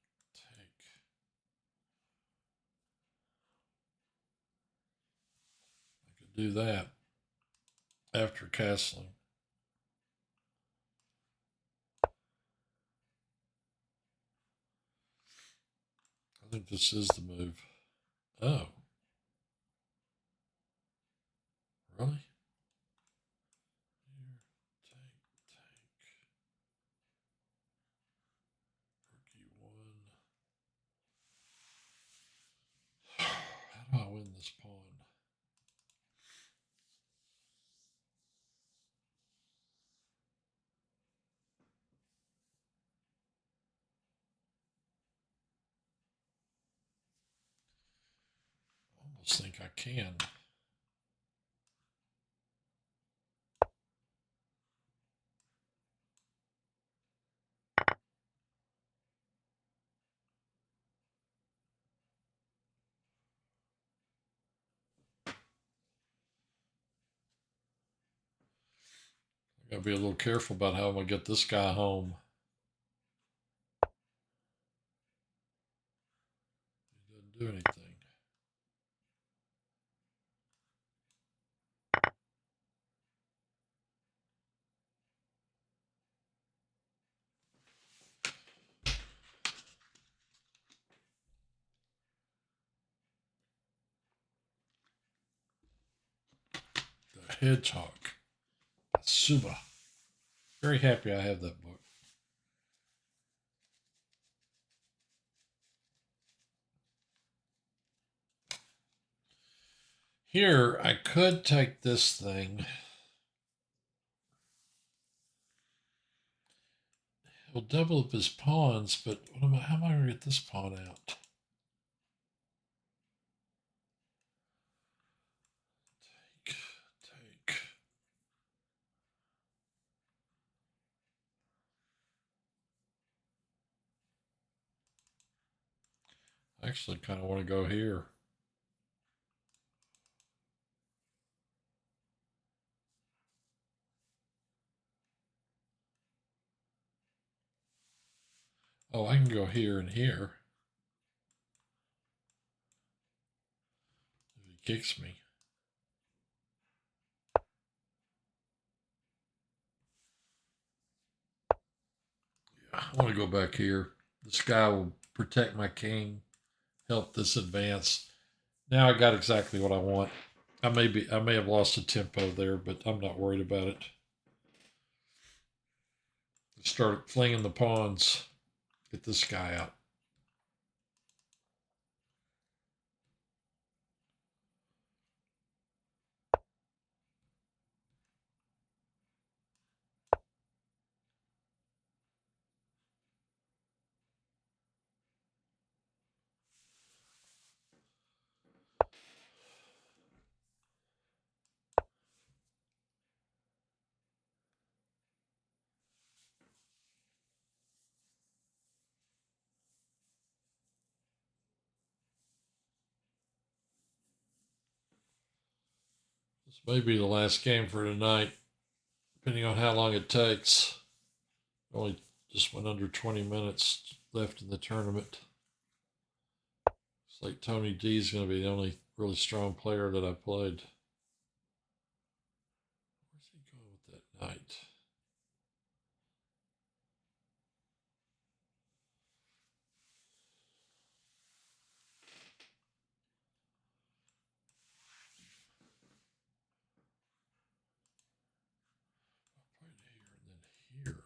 I could do that after castling. I think this is the move. Oh. Really? Here, take. Rook e1. How do I win this pawn? I almost think I can. I gotta be a little careful about how I'm gonna get this guy home. He doesn't do anything. The Hedgehog. Suba. Very happy I have that book. Here, I could take this thing. It'll double up his pawns, but how am I going to get this pawn out? Take. I actually kind of want to go here. Oh, I can go here and here if he kicks me. Yeah, I want to go back here. This guy will protect my king, help this advance. Now I got exactly what I want. I may have lost a tempo there, but I'm not worried about it. Start flinging the pawns. Get this guy out. This may be the last game for tonight, depending on how long it takes. Only just went under 20 minutes left in the tournament. Looks like Tony D is going to be the only really strong player that I played. Where's he going with that knight? Right here and then here.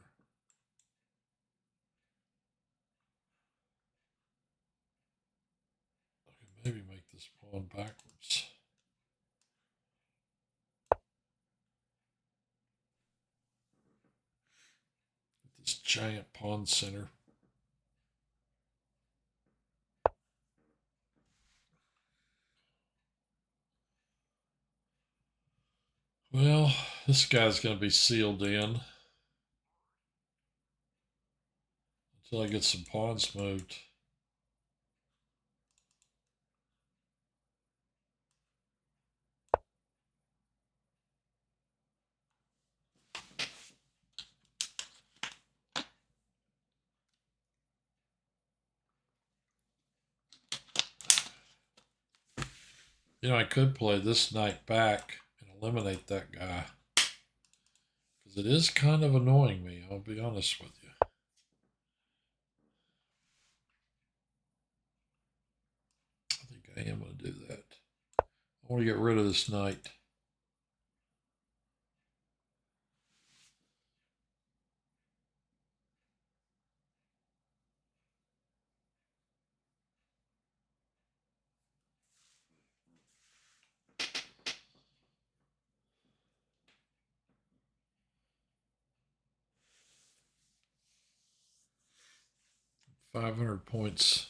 I can maybe make this pawn backwards. With this giant pawn center. Well, this guy's going to be sealed in until I get some pawns moved. You know, I could play this knight back and eliminate that guy. Because it is kind of annoying me, I'll be honest with you. I think I am going to do that. I want to get rid of this knight. $500 points.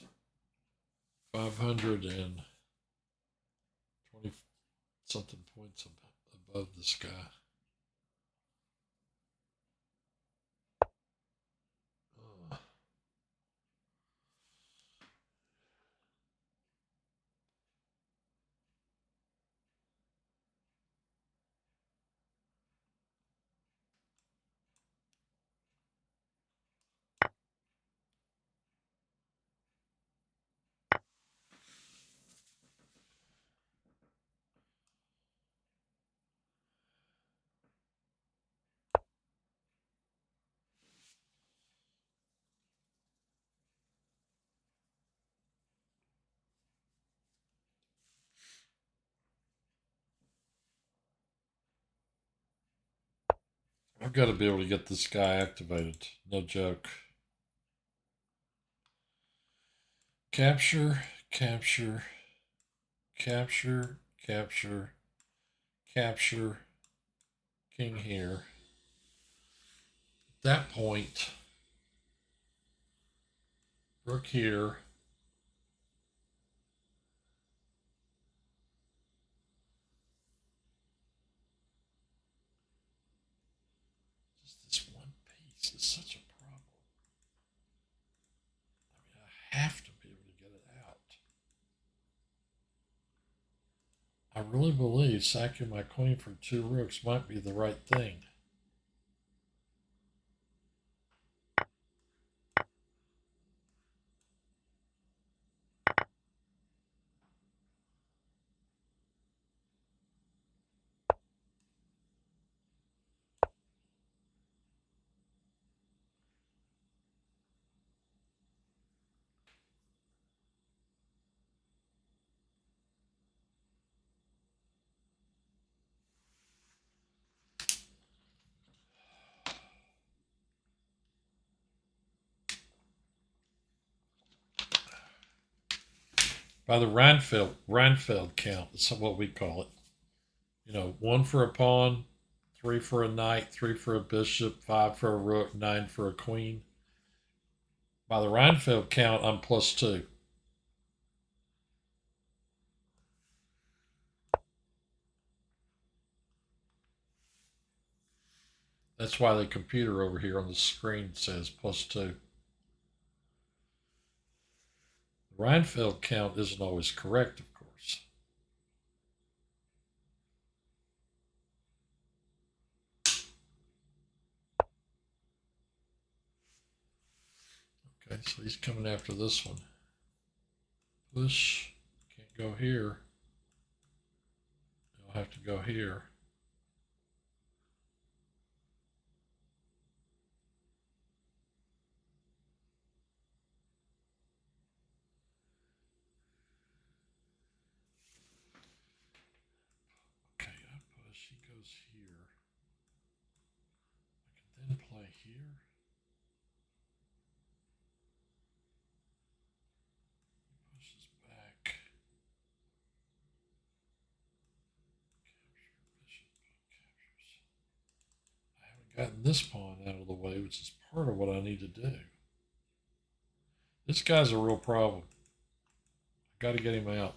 520 something points above this guy. Uh, I've got to be able to get this guy activated. No joke. Capture, capture, capture, capture, capture, king here. At that point, rook here. Just this one piece is such a problem. I mean, I have to be able to get it out. really believe sacking my queen for 2 rooks might be the right thing. By the Reinfeld count, that's what we call it. You know, 1 for a pawn, 3 for a knight, 3 for a bishop, 5 for a rook, 9 for a queen. By the Reinfeld count, I'm +2. That's why the computer over here on the screen says +2. The Reinfeld count isn't always correct, of course. Okay, so he's coming after this one. Push. Can't go here. I'll have to go here. Okay, I push. He goes here. I can then play here. He pushes back. Capture, bishop, captures. I haven't gotten this pawn out of the way, which is part of what I need to do. This guy's a real problem. I got to get him out.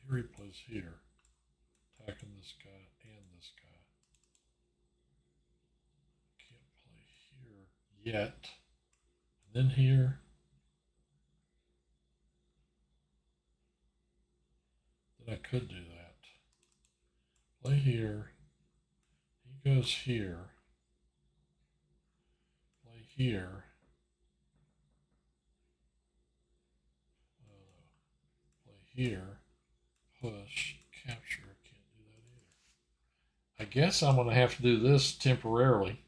Here he plays here, attacking this guy and this guy. Can't play here yet. And then here. Then I could do that. Play here. He goes here. Play here. Play here. Push. Capture. I can't do that either. I guess I'm going to have to do this temporarily.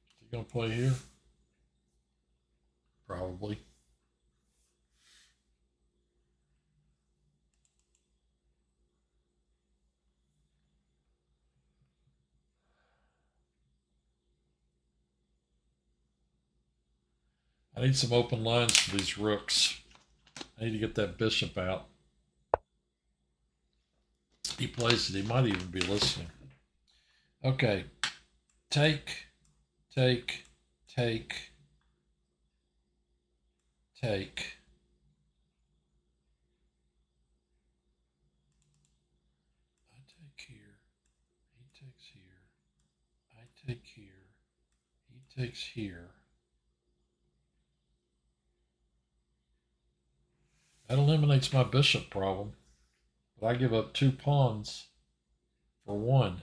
Is he going to play here? Probably. I need some open lines for these rooks. I need to get that bishop out. He plays it. He might even be listening. Okay. Take, take, take, take. I take here. He takes here. I take here. He takes here. That eliminates my bishop problem. But I give up 2 pawns for 1.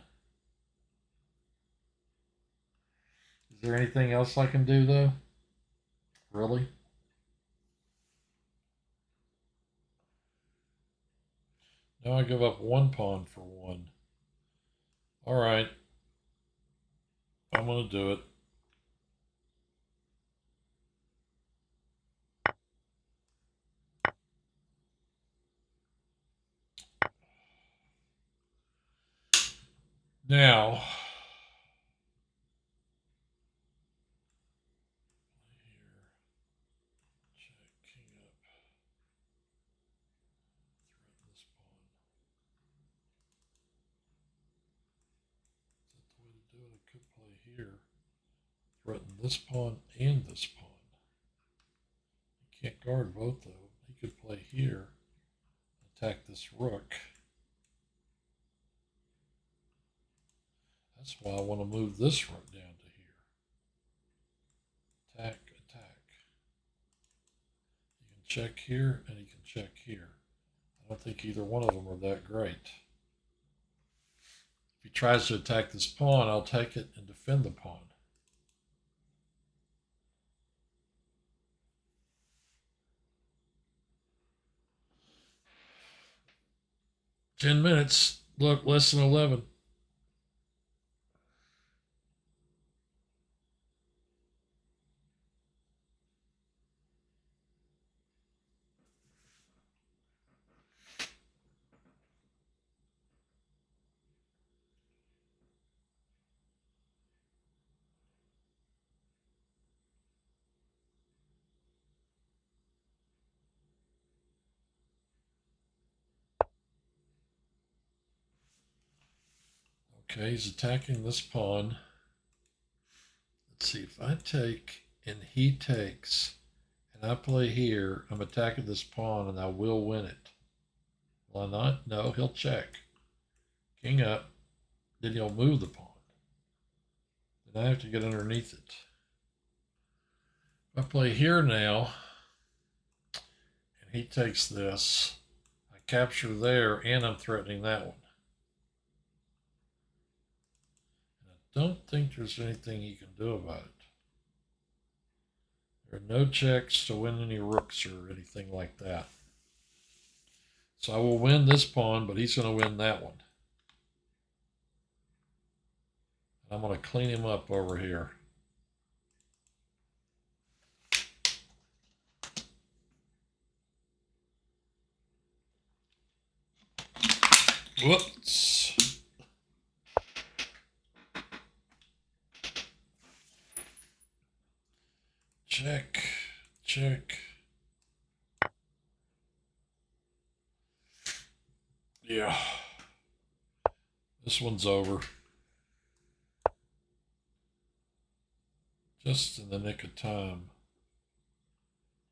Is there anything else I can do, though? Really? Now I give up 1 pawn for 1. All right. I'm going to do it. Now, here, check, king up, threaten this pawn. Is that the way to do it? I could play here, threaten this pawn and this pawn. Can't guard both of them. He could play here, attack this rook. That's why I want to move this rook down to here. Attack, attack. He can check here and he can check here. I don't think either one of them are that great. If he tries to attack this pawn, I'll take it and defend the pawn. "10 minutes. Look, less than 11. Okay, he's attacking this pawn. Let's see, if I take and he takes and I play here, I'm attacking this pawn and I will win it. Will I not? No, he'll check. King up. Then he'll move the pawn. Then I have to get underneath it. If I play here now and he takes this, I capture there and I'm threatening that one. I don't think there's anything he can do about it. There are no checks to win any rooks or anything like that. So I will win this pawn, but he's going to win that one. I'm going to clean him up over here. Whoops. Check, check. Yeah. This one's over. Just in the nick of time.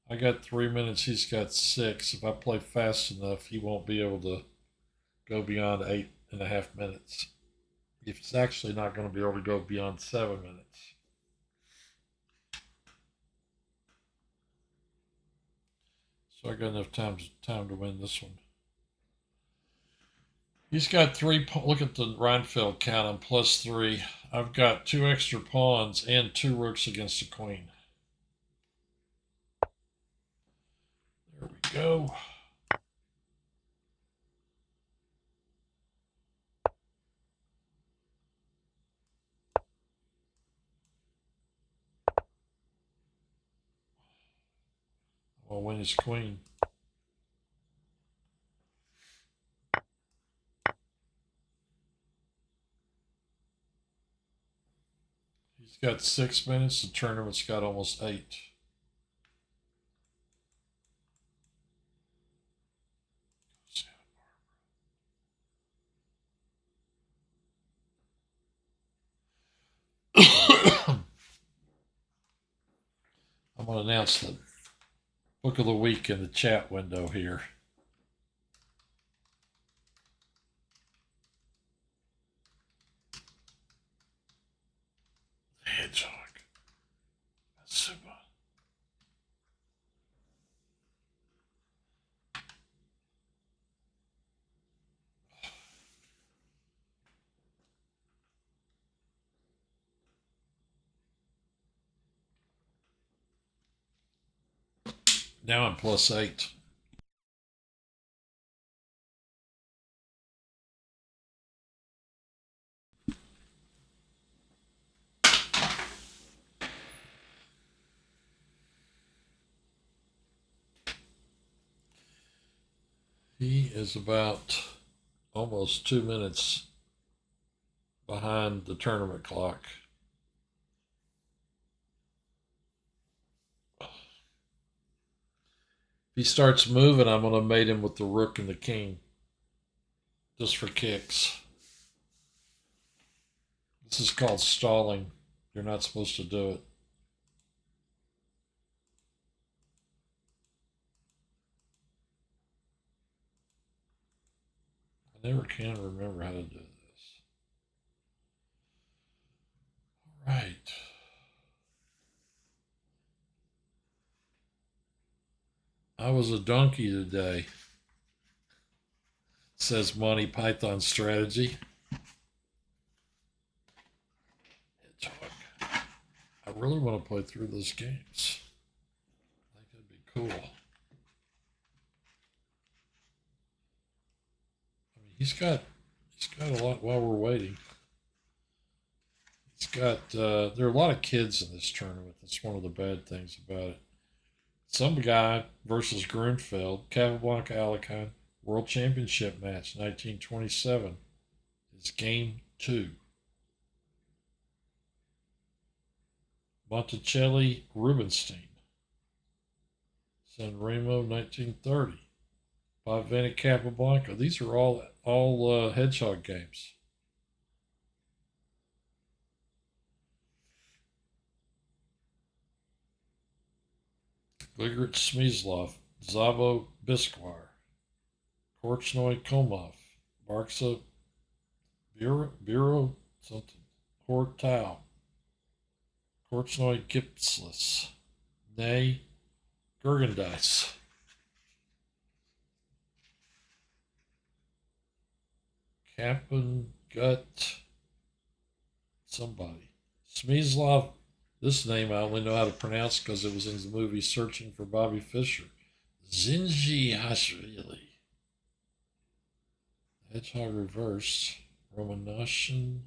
I got 3 minutes, he's got 6. If I play fast enough, he won't be able to go beyond 8.5 minutes. He's actually not going to be able to go beyond 7 minutes. So I got enough time to win this one. He's got 3. Look at the Reinfeldt count. I'm +3. I've got 2 extra pawns and 2 rooks against a queen. There we go. I'll win his queen. He's got 6 minutes. The tournament's got almost 8. I'm going to announce the book of the week in the chat window here. The Hedgehog. That's super. Now I'm +8. He is about almost 2 minutes behind the tournament clock. If he starts moving, I'm going to mate him with the rook and the king. Just for kicks. This is called stalling. You're not supposed to do it. I never can remember how to do this. All right. I was a donkey today, says Monty Python Strategy. Hedgehog. I really want to play through those games. I think it'd be cool. I mean, he's got a lot while we're waiting. He's got there are a lot of kids in this tournament. That's one of the bad things about it. Some guy versus Grunfeld, Capablanca Alicante, World Championship match, 1927. It's game 2. Monticelli Rubinstein, San Remo, 1930. Pavena Capablanca. These are all hedgehog games. Gligert Smyslov, Zavo Bisquar, Korchnoi Komov, Barksa Bureau something, Hortau, Korchnoi Gipslis, Nay Gergendice. Kappen Gut somebody. Smyslov, this name I only know how to pronounce because it was in the movie Searching for Bobby Fischer. Zinji Hashvili. Hedgehog Reverse. Romanashin.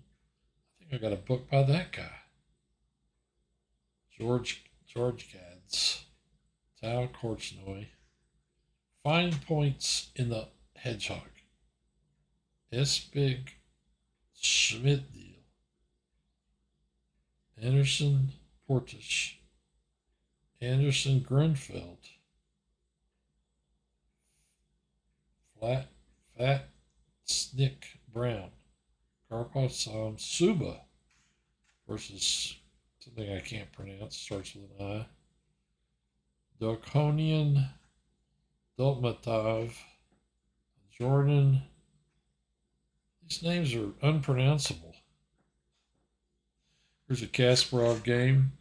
I think I got a book by that guy. George Gads. Tao Korchnoi. Fine points in the hedgehog. Espig Schmidtdeal. Anderson Portish. Anderson Grunfeld. Fat Snick Brown. Karpov Sam Suba versus something I can't pronounce, starts with an I. Dokonian Dolmatov. Jordan. These names are unpronounceable. Here's a Kasparov game.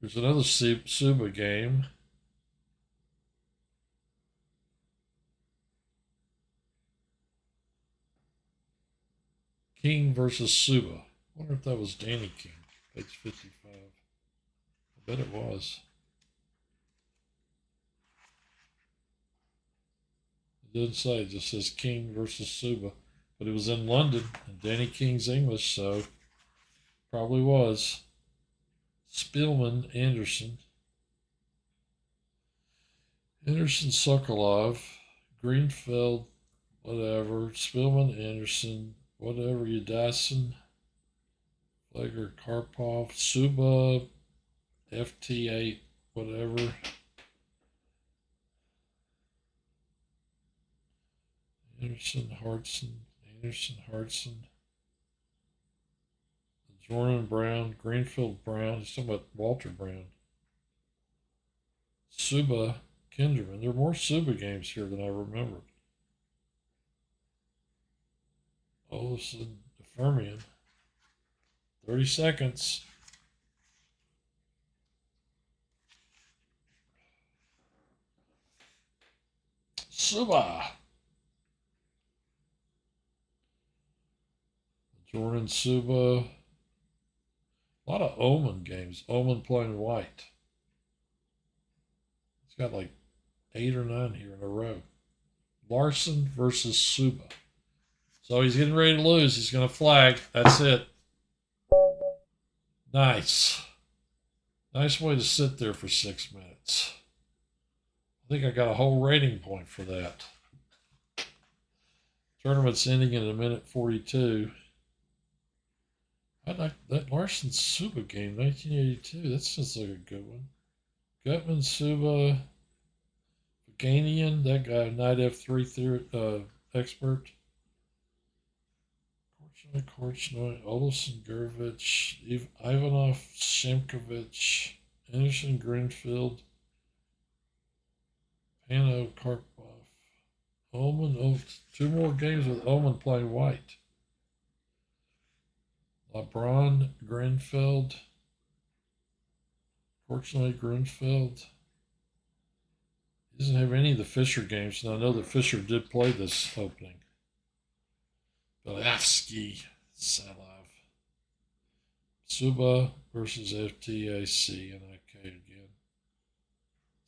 There's another Suba game. King versus Suba. I wonder if that was Danny King, page 55. I bet it was. It didn't say, it just says King versus Suba. But it was in London, and Danny King's English, so probably was. Spielman Anderson. Anderson Sokolov. Greenfeld, whatever. Spielman Anderson, whatever. Yudasin. Flager Karpov. Suba. FT8, whatever. Anderson Hartson. Jordan Brown, Greenfield Brown. He's talking about Walter Brown. Suba Kinderman. There are more Suba games here than I remembered. Olson Fermian. 30 seconds. Suba. Jordan Suba. A lot of Omen games. Omen playing white. It's got like 8 or 9 here in a row. Larson versus Suba. So he's getting ready to lose. He's going to flag. That's it. Nice. Nice way to sit there for 6 minutes. I think I got a whole rating point for that. Tournament's ending in 1:42. I like that Larson Suba game, 1982. That sounds like a good one. Gutman Suba, Vaganian, that guy, Knight F3 expert. Korchnoi, Olsen Gurevich, Ivanov Shemkovich, Anderson Greenfield, Pano Karpov. Omen. Oh, 2 more games with Omen playing white. LeBron Grenfeld. Fortunately, Grenfeld. He doesn't have any of the Fisher games, and I know that Fisher did play this opening. Belavsky, Salov. Suba versus FTAC and IK again.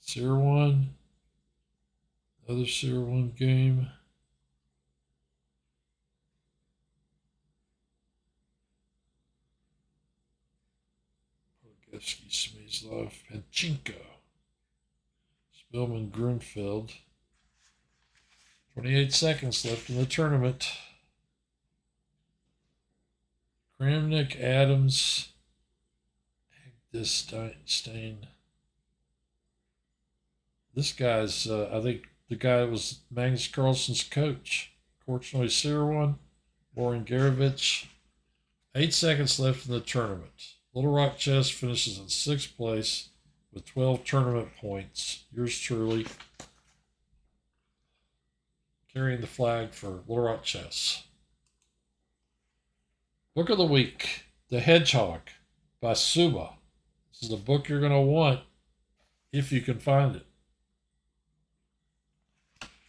Sear 1. Another Sear 1 game. Podgevsky, Smyslov, Panchenko. Spillman, Grunfeld. 28 seconds left in the tournament. Kramnik, Adams, Agdestein. This guy's, I think the guy that was Magnus Carlsen's coach. Fortunately, Sear 1. Warren Garovich. 8 seconds left in the tournament. Little Rock Chess finishes in 6th place with 12 tournament points. Yours truly carrying the flag for Little Rock Chess. Book of the Week, The Hedgehog by Suba. This is the book you're going to want if you can find it.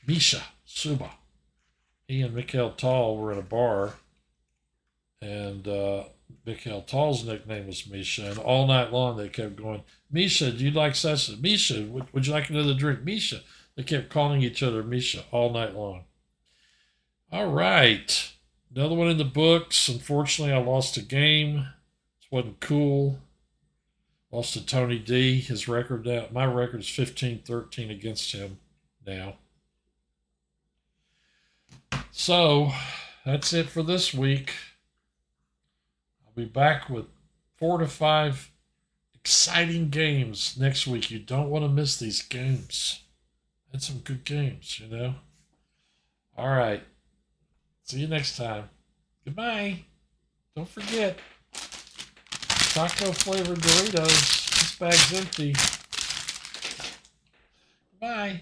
Misha Suba. He and Mikhail Tal were in a bar, and Mikhail Tal's nickname was Misha, and all night long they kept going, Misha, do you like such? Misha, would you like another drink? Misha. They kept calling each other Misha all night long. All right. Another one in the books. Unfortunately, I lost a game. It wasn't cool. Lost to Tony D. His record now, my record is 15-13 against him now. So that's it for this week. I'll be back with 4 to 5 exciting games next week. You don't want to miss these games. Had some good games, you know. All right. See you next time. Goodbye. Don't forget, taco flavored Doritos. This bag's empty. Bye.